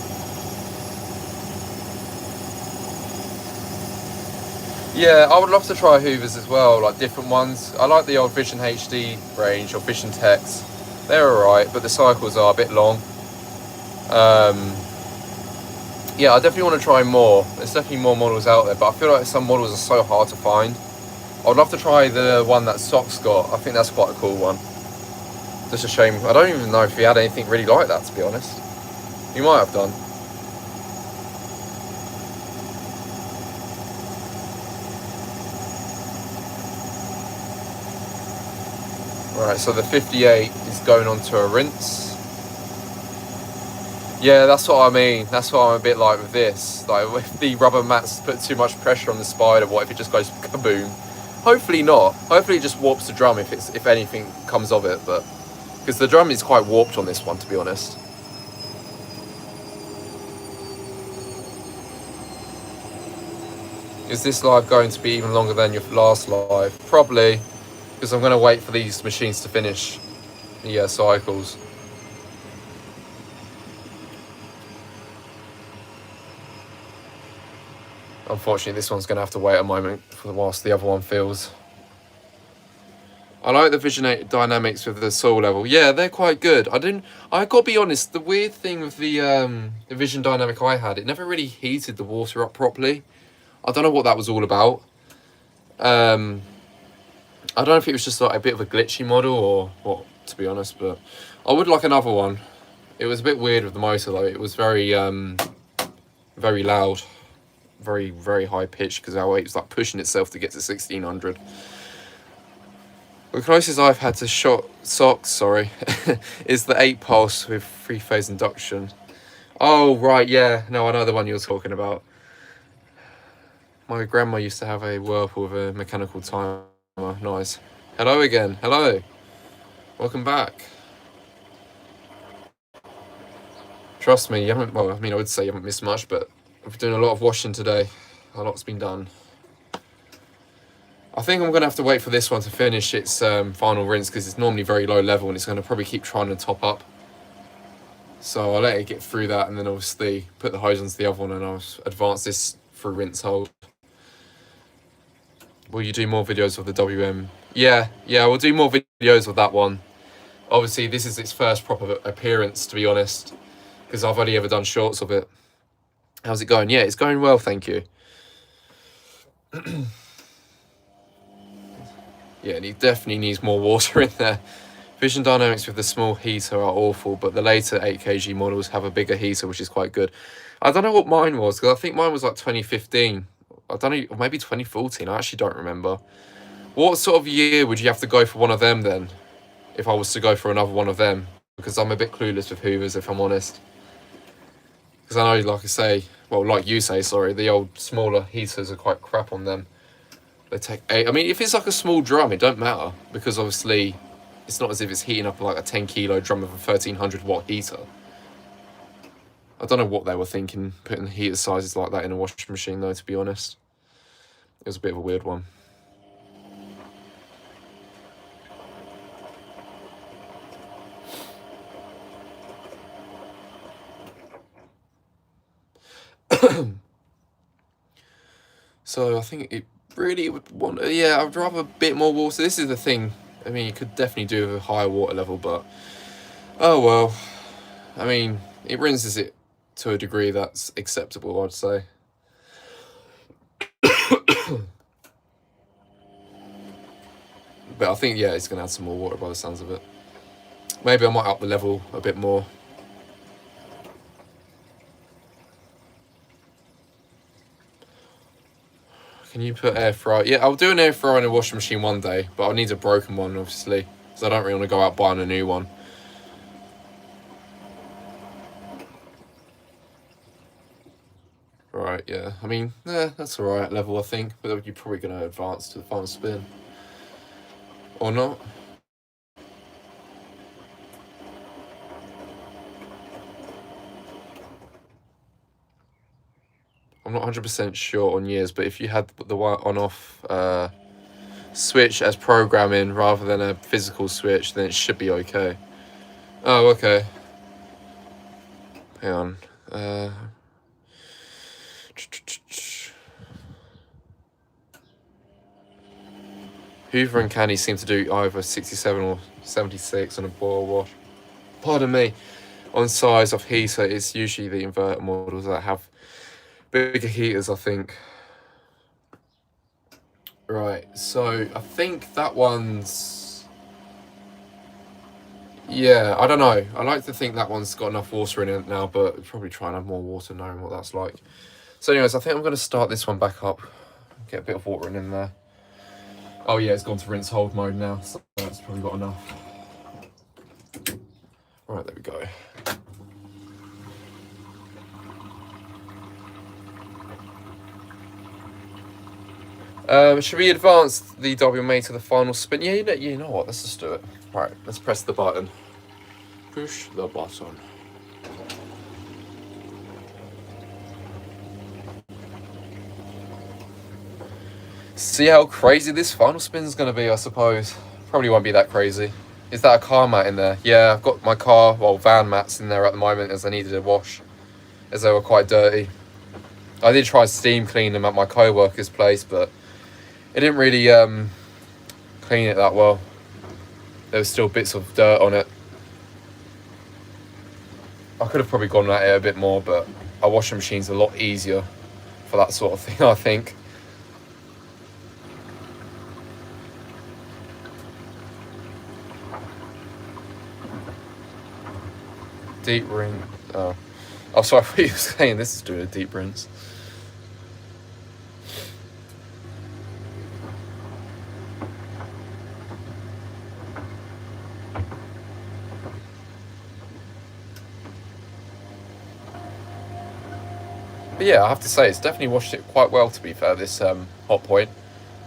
Yeah, I would love to try Hoovers as well, like different ones. I like the old Vision HD range, or Vision Techs. They're alright, but the cycles are a bit long. Yeah, I definitely want to try more. There's definitely more models out there, but I feel like some models are so hard to find. I would love to try the one that Sock's got. I think that's quite a cool one. Just a shame. I don't even know if he had anything really like that, to be honest. You might have done. Right, so the 58 is going on to a rinse. Yeah, that's what I mean. That's what I'm a bit like with this. Like, if the rubber mats put too much pressure on the spider, what if it just goes kaboom? Hopefully not. Hopefully it just warps the drum if anything comes of it, but because the drum is quite warped on this one, to be honest. Is this live going to be even longer than your last live? Probably, because I'm going to wait for these machines to finish the cycles. Unfortunately, this one's going to have to wait a moment whilst the other one fills. I like the vision dynamics with the soil level. Yeah, they're quite good. I got to be honest, the weird thing with the vision dynamic I had, it never really heated the water up properly. I don't know what that was all about. I don't know if it was just like a bit of a glitchy model or what, to be honest, but I would like another one. It was a bit weird with the motor though. It was very, very loud, very, very high pitched because how it was like pushing itself to get to 1600. The closest I've had to socks, sorry, is the 8 pulse with 3-phase induction. Oh, right, yeah. No, I know the one you're talking about. My grandma used to have a Whirlpool with a mechanical timer. Nice. Hello again. Hello. Welcome back. Trust me, you haven't, well, I mean, I would say you haven't missed much, but I've been doing a lot of washing today. A lot's been done. I think I'm going to have to wait for this one to finish its final rinse because it's normally very low level and it's going to probably keep trying to top up. So I'll let it get through that and then obviously put the hose onto the other one and I'll advance this for rinse hold. Will you do more videos of the WM? Yeah, we'll do more videos of that one. Obviously, this is its first proper appearance, to be honest, because I've only ever done shorts of it. How's it going? Yeah, it's going well, thank you. Yeah, and it definitely needs more water in there. Vision dynamics with the small heater are awful, but the later 8kg models have a bigger heater, which is quite good. I don't know what mine was, because I think mine was like 2015. I don't know, or maybe 2014. I actually don't remember. What sort of year would you have to go for one of them then? If I was to go for another one of them? Because I'm a bit clueless with Hoovers, if I'm honest. Because I know, like I say, well, like you say, sorry, the old smaller heaters are quite crap on them. They take 8. I mean, if it's like a small drum, it don't matter. Because obviously, it's not as if it's heating up like a 10 kilo drum with a 1300 watt heater. I don't know what they were thinking, putting heater sizes like that in a washing machine though, to be honest. It was a bit of a weird one. So I think it really would want, yeah, I'd rather a bit more water. This is the thing. I mean, you could definitely do with a higher water level, but oh well. I mean, it rinses it to a degree that's acceptable, I'd say. But I think, yeah, it's going to add some more water by the sounds of it. Maybe I might up the level a bit more. Can you put air fryer? Yeah, I'll do an air fryer in a washing machine one day, but I'll need a broken one, obviously, because I don't really want to go out buying a new one. Right, yeah. I mean, that's alright level, I think, but you're probably going to advance to the final spin. Or not. I'm not 100% sure on years, but if you had the on-off switch as programming rather than a physical switch, then it should be okay. Oh, okay. Hang on. Hoover and Canny seem to do either 67 or 76 on a boil wash. Pardon me. On size of heater, it's usually the inverter models that have bigger heaters, I think. Right, so I think that one's... Yeah, I don't know. I like to think that one's got enough water in it now, but probably try and have more water knowing what that's like. So anyways, I think I'm going to start this one back up. Get a bit of water in there. Oh yeah, it's gone to rinse hold mode now, so that's probably got enough. Right, there we go. Should we advance the WMA to the final spin? Yeah, you know what, let's just do it. Right, let's press the button. Push the button. See how crazy this final spin is going to be, I suppose. Probably won't be that crazy. Is that a car mat in there? Yeah, I've got my car, well, van mats in there at the moment as I needed a wash, as they were quite dirty. I did try steam clean them at my co-worker's place, but it didn't really clean it that well. There was still bits of dirt on it. I could have probably gone at it a bit more, but a washing machine's a lot easier for that sort of thing, I think. Deep rinse. Oh, sorry, I thought you were saying this is doing a deep rinse. But yeah, I have to say, it's definitely washed it quite well, to be fair, this Hotpoint.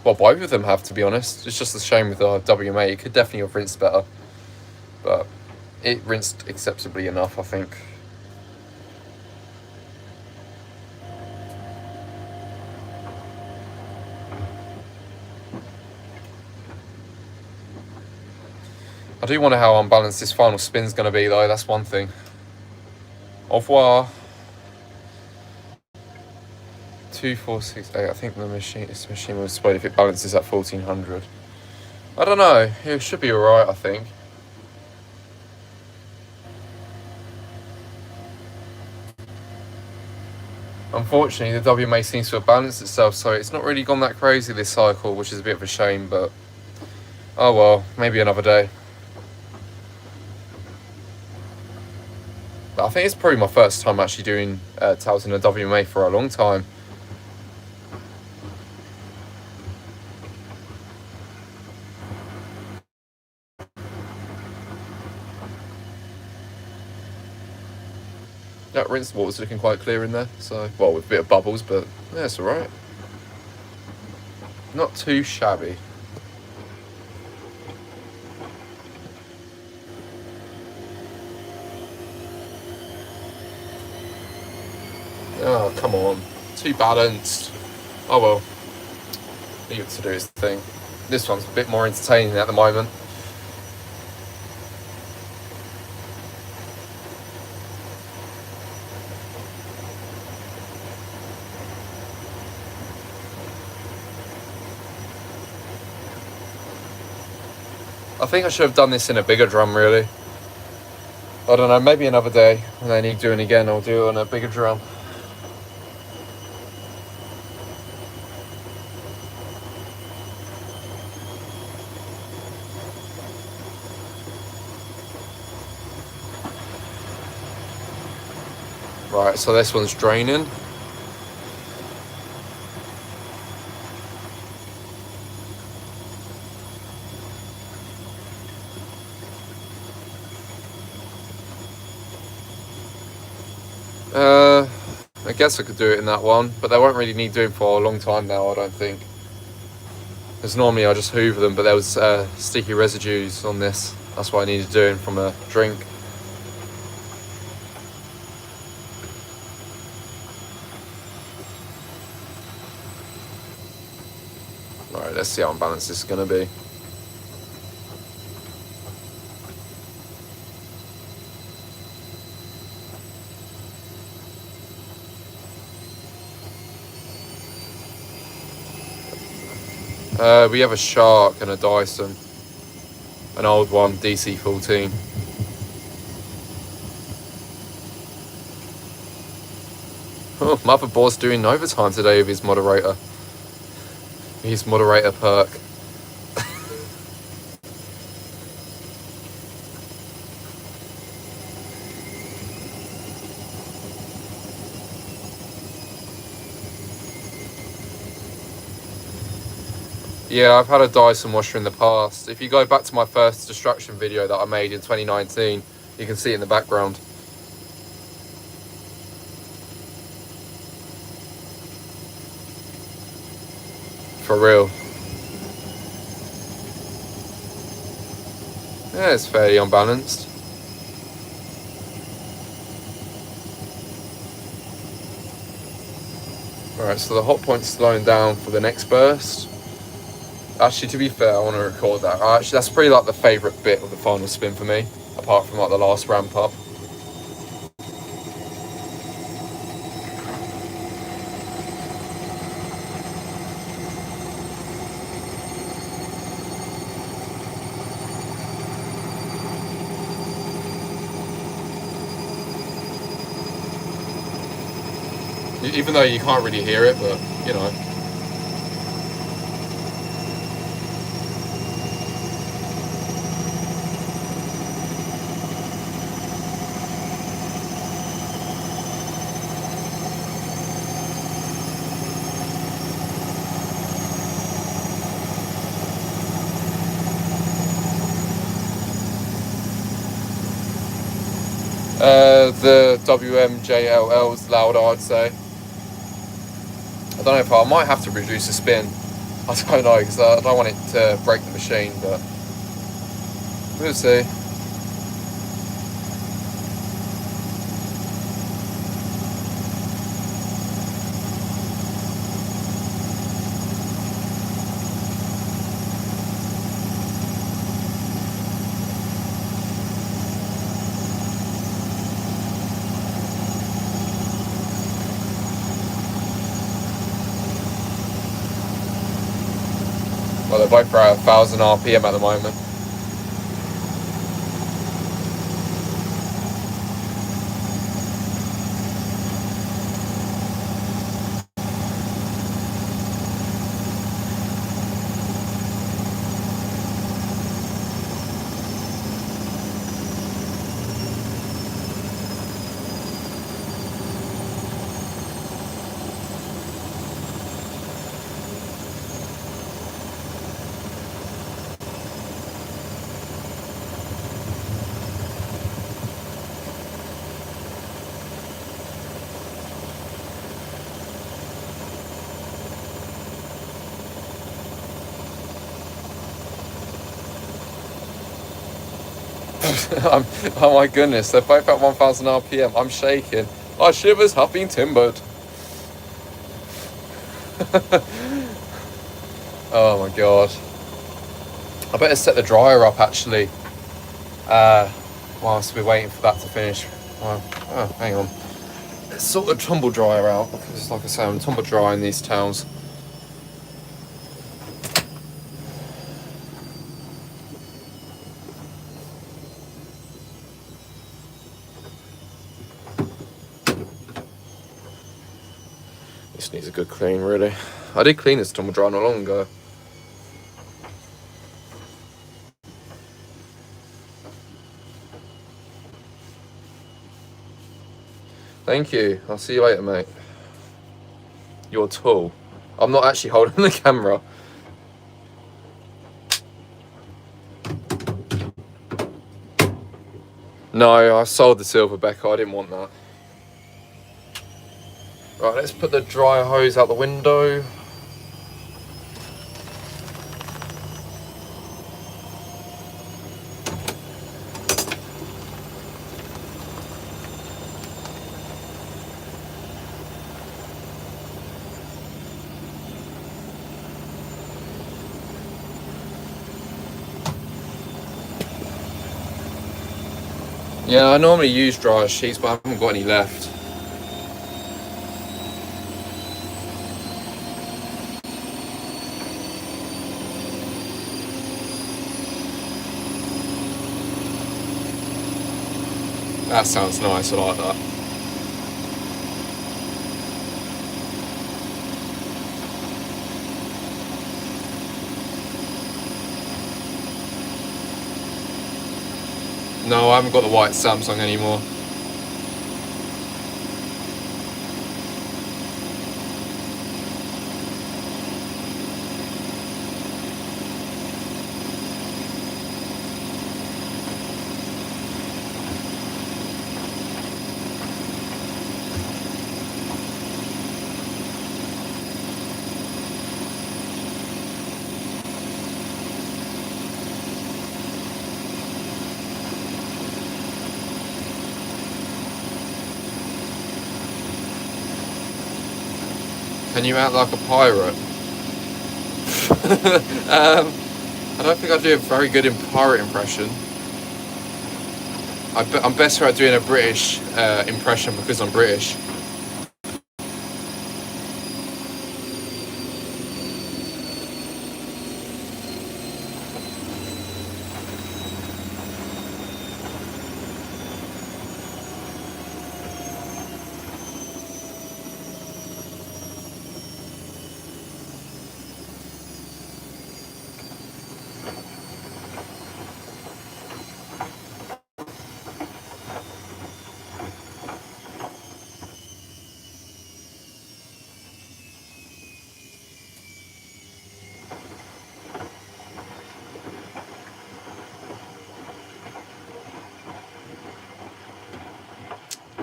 Well, both of them have, to be honest. It's just a shame with the WMA. It could definitely have rinsed better. But it rinsed acceptably enough, I think. I do wonder how unbalanced this final spin's going to be, though. That's one thing. Au revoir. 2468. I think this machine will display if it balances at 1400. I don't know. It should be alright, I think. Unfortunately, the WMA seems to have balanced itself, so it's not really gone that crazy this cycle, which is a bit of a shame, but oh well, maybe another day. But I think it's probably my first time actually doing towels in a WMA for a long time. That rinse water's looking quite clear in there, so, well, with a bit of bubbles, but yeah, it's alright. Not too shabby. Oh, come on. Too balanced. Oh well. Leave it to do its thing. This one's a bit more entertaining at the moment. I think I should have done this in a bigger drum, really. I don't know, maybe another day when I need doing again, I'll do it on a bigger drum. Right, so this one's draining. I guess I could do it in that one, but they won't really need doing for a long time now, I don't think. Because normally I just hoover them, but there was sticky residues on this. That's what I needed doing from a drink. Alright, let's see how unbalanced this is going to be. We have a Shark and a Dyson. An old one, DC-14. Oh, Motherboard's doing overtime today with his moderator. His moderator perk. Yeah, I've had a Dyson washer in the past. If you go back to my first destruction video that I made in 2019, you can see it in the background. For real. Yeah, it's fairly unbalanced. Alright, so the Hotpoint's slowing down for the next burst. Actually, to be fair, I want to record that. Actually, that's probably like the favourite bit of the final spin for me, apart from like the last ramp up. Even though you can't really hear it, but you know. The WMJLL's louder, I'd say. I don't know if I might have to reduce the spin. I don't know, because I don't want it to break the machine, but we'll see. Well, they're both at 1,000 RPM at the moment. Oh my goodness, they're both at 1,000 RPM. I'm shaking. My shivers have been timbered. Oh my god. I better set the dryer up actually. Whilst we're waiting for that to finish. Well, oh, hang on. Let's sort the tumble dryer out, because like I say, I'm tumble drying these towels. This needs a good clean, really. I did clean this tumble dryer not long ago. Thank you. I'll see you later, mate. You're tall. I'm not actually holding the camera. No, I sold the Silverback. I didn't want that. Right, let's put the dryer hose out the window. Yeah, I normally use dryer sheets, but I haven't got any left. That sounds nice, I like that. No, I haven't got the white Samsung anymore. Can you act like a pirate? I don't think I do a very good pirate impression. I'm better at doing a British impression because I'm British.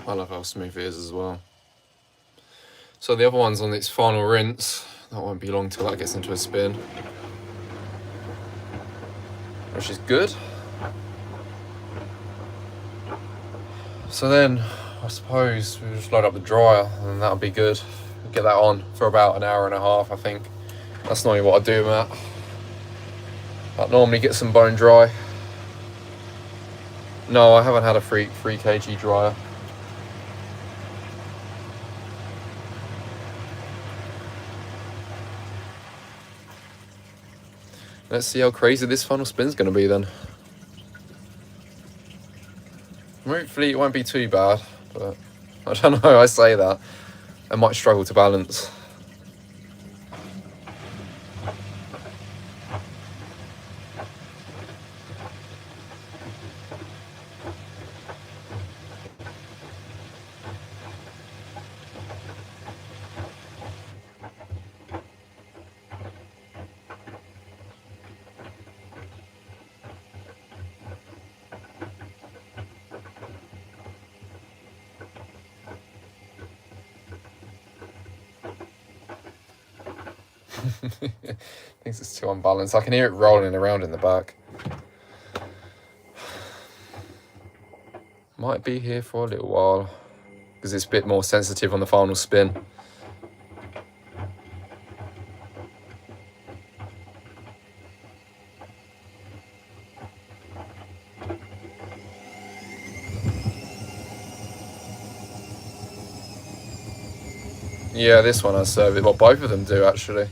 I love how smooth it is as well. So the other one's on its final rinse. That won't be long till that gets into a spin, which is good. So then I suppose we'll just load up the dryer and that'll be good. We'll get that on for about an hour and a half, I think. That's normally what I do, Matt. I normally get some bone dry. No, I haven't had a 3 kg dryer. Let's see how crazy this final spin's going to be then. Hopefully it won't be too bad, but I don't know, I say that. I might struggle to balance. Thinks it's too unbalanced. I can hear it rolling around in the back. Might be here for a little while because it's a bit more sensitive on the final spin. Yeah, this one has service. Well, both of them do actually.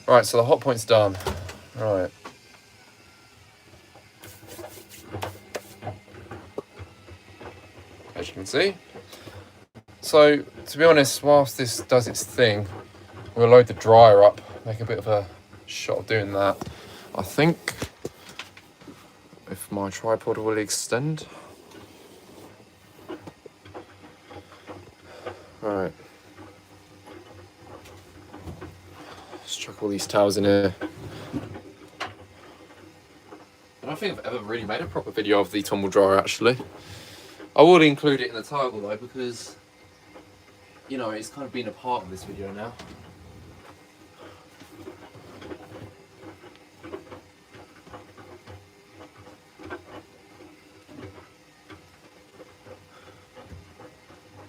Right, so the hot point's done. Right. As you can see. So, to be honest, whilst this does its thing, we'll load the dryer up, make a bit of a shot of doing that. I think if my tripod will extend. Right. Let's chuck all these towels in here. I don't think I've ever really made a proper video of the tumble dryer actually. I will include it in the title though because, you know, it's kind of been a part of this video now.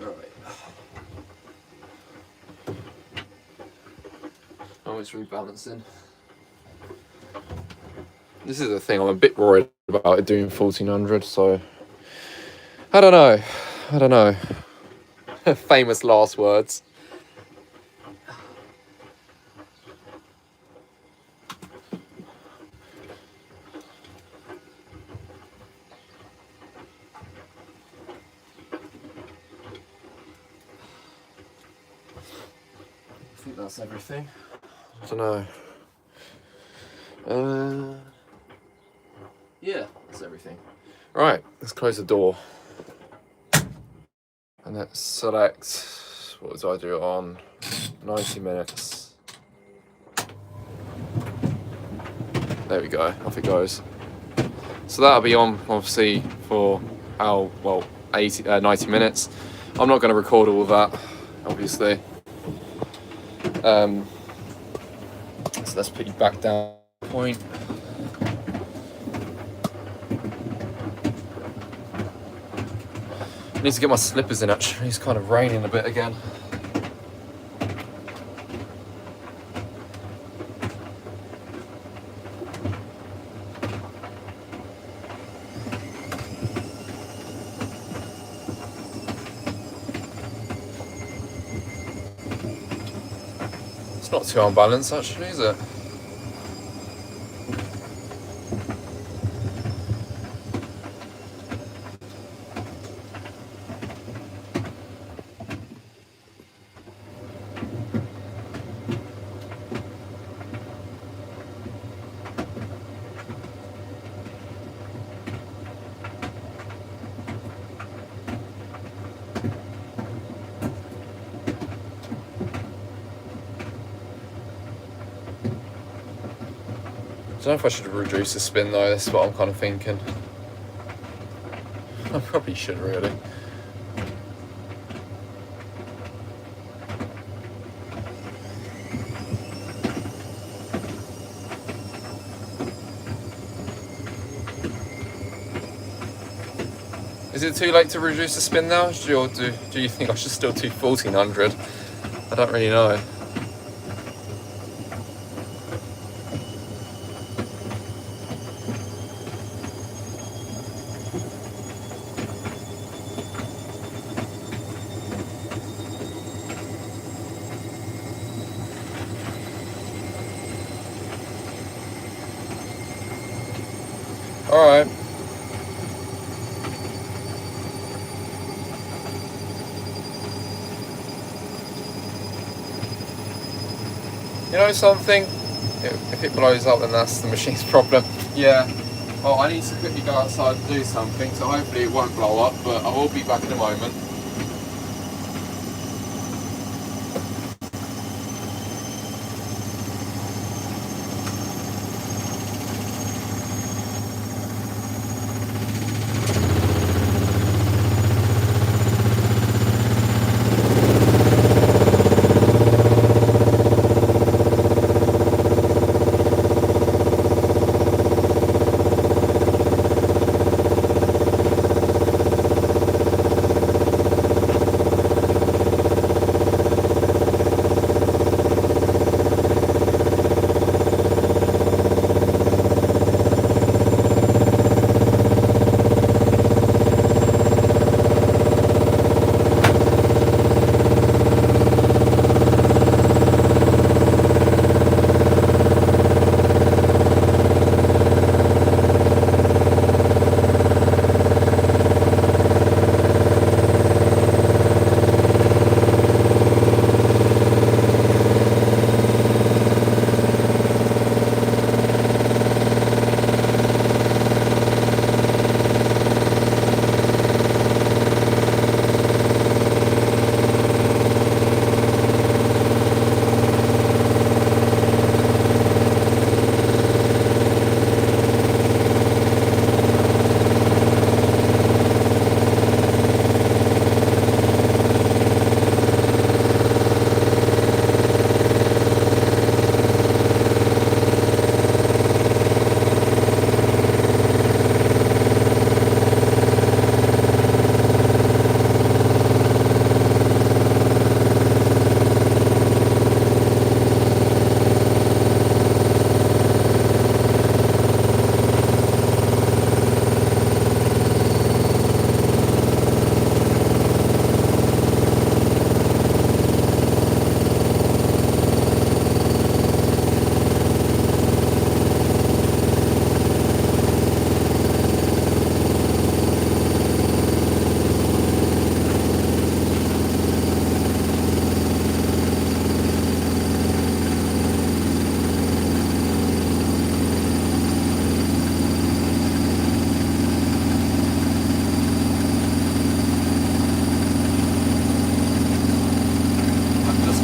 Alright. Oh, it's rebalancing. This is the thing, I'm a bit worried about it doing 1400, so I don't know. Famous last words. I think that's everything. I don't know. Yeah, that's everything. Right, let's close the door. And let's select, what did I do it on? 90 minutes. There we go, off it goes. So that'll be on, obviously, for how, well, 90 minutes. I'm not going to record all of that, obviously. So let's put you back down point. I need to get my slippers in actually, it's kind of raining a bit again. It's not too unbalanced actually, is it? I don't know if I should reduce the spin though, that's what I'm kind of thinking. I probably should really. Is it too late to reduce the spin now? Or do you think I should still do 1400? I don't really know. Alright. You know something? If it blows up, then that's the machine's problem. Yeah. Well, I need to quickly go outside and do something, so hopefully it won't blow up, but I will be back in a moment.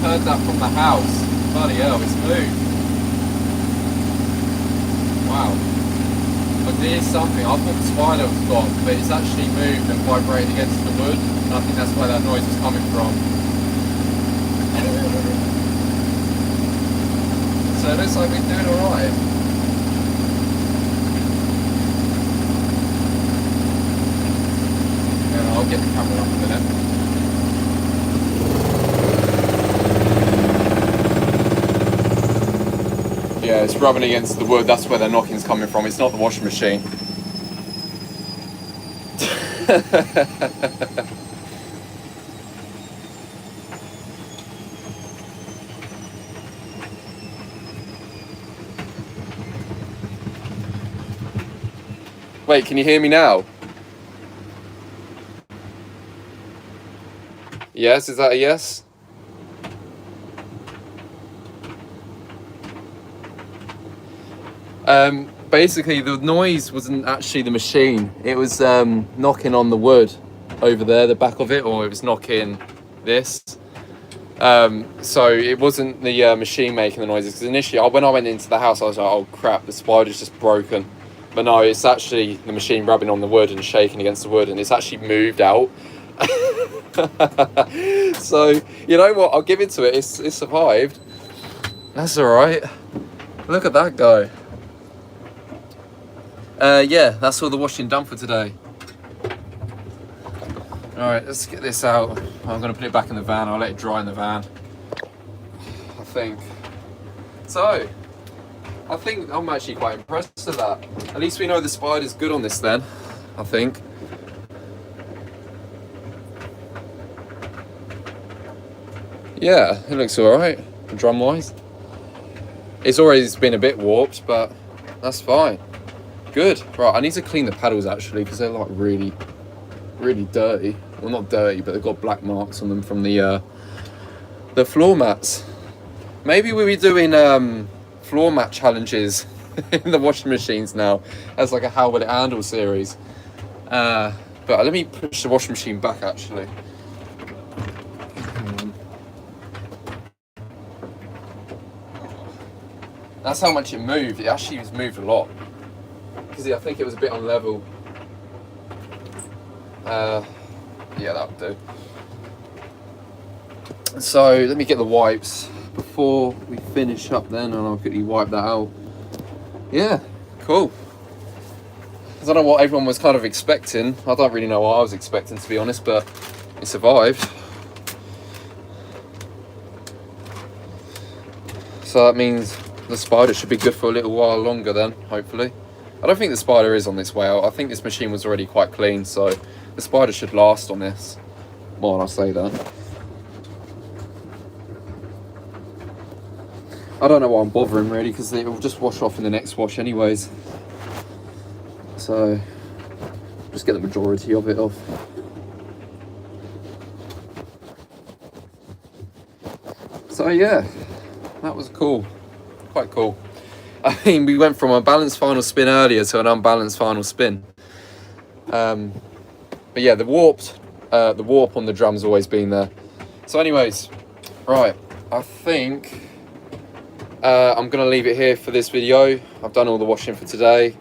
Heard that from the house. Bloody hell, it's moved. Wow. But there's something. I thought the spider was gone, but it's actually moved and vibrated against the wood. And I think that's where that noise was coming from. So it looks like we're doing alright. Yeah, I'll get the camera up in a minute. Yeah, it's rubbing against the wood, that's where the knocking's coming from, it's not the washing machine. Wait, can you hear me now? Yes, is that a yes? Basically the noise wasn't actually the machine. It was knocking on the wood over there, the back of it, or it was knocking this. So it wasn't the machine making the noises, because initially when I went into the house I was like, oh crap, the spider's just broken. But no, it's actually the machine rubbing on the wood and shaking against the wood, and it's actually moved out. So you know what, I'll give it to it, it's survived. That's alright. Look at that go. Yeah, that's all the washing done for today. Alright, let's get this out. I'm going to put it back in the van. I'll let it dry in the van, I think. So, I think I'm actually quite impressed with that. At least we know the spider's good on this then, I think. Yeah, it looks alright, drum-wise. It's always been a bit warped, but that's fine. Good. Right, I need to clean the paddles actually, because they're like really dirty. Well, not dirty, but they've got black marks on them from the floor mats. Maybe we'll be doing floor mat challenges in the washing machines now as like a how will it handle series. But let me push the washing machine back actually. That's how much it moved. It actually has moved a lot, because I think it was a bit unlevel. Yeah, that'll do. So let me get the wipes before we finish up then, and I'll quickly wipe that out. Yeah, cool. I don't know what everyone was kind of expecting. I don't really know what I was expecting, to be honest, but it survived. So that means the spider should be good for a little while longer then, hopefully. I don't think the spider is on this way out. I think this machine was already quite clean, so the spider should last on this. More than I say that. I don't know why I'm bothering really, because it will just wash off in the next wash anyways. So just get the majority of it off. So yeah, that was cool. Quite cool. I mean, we went from a balanced final spin earlier to an unbalanced final spin. But yeah, the warp on the drum's always been there. So anyways, right, I think I'm gonna leave it here for this video. I've done all the washing for today.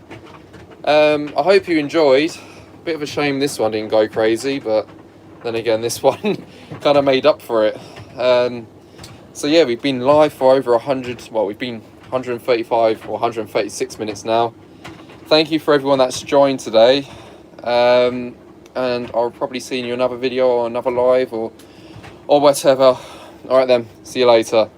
I hope you enjoyed. Bit of a shame this one didn't go crazy, but then again, this one kind of made up for it. So yeah, we've been live for over 100, well, we've been 135 or 136 minutes now. Thank you for everyone that's joined today. And I'll probably see you in another video or another live or whatever. All right then, see you later.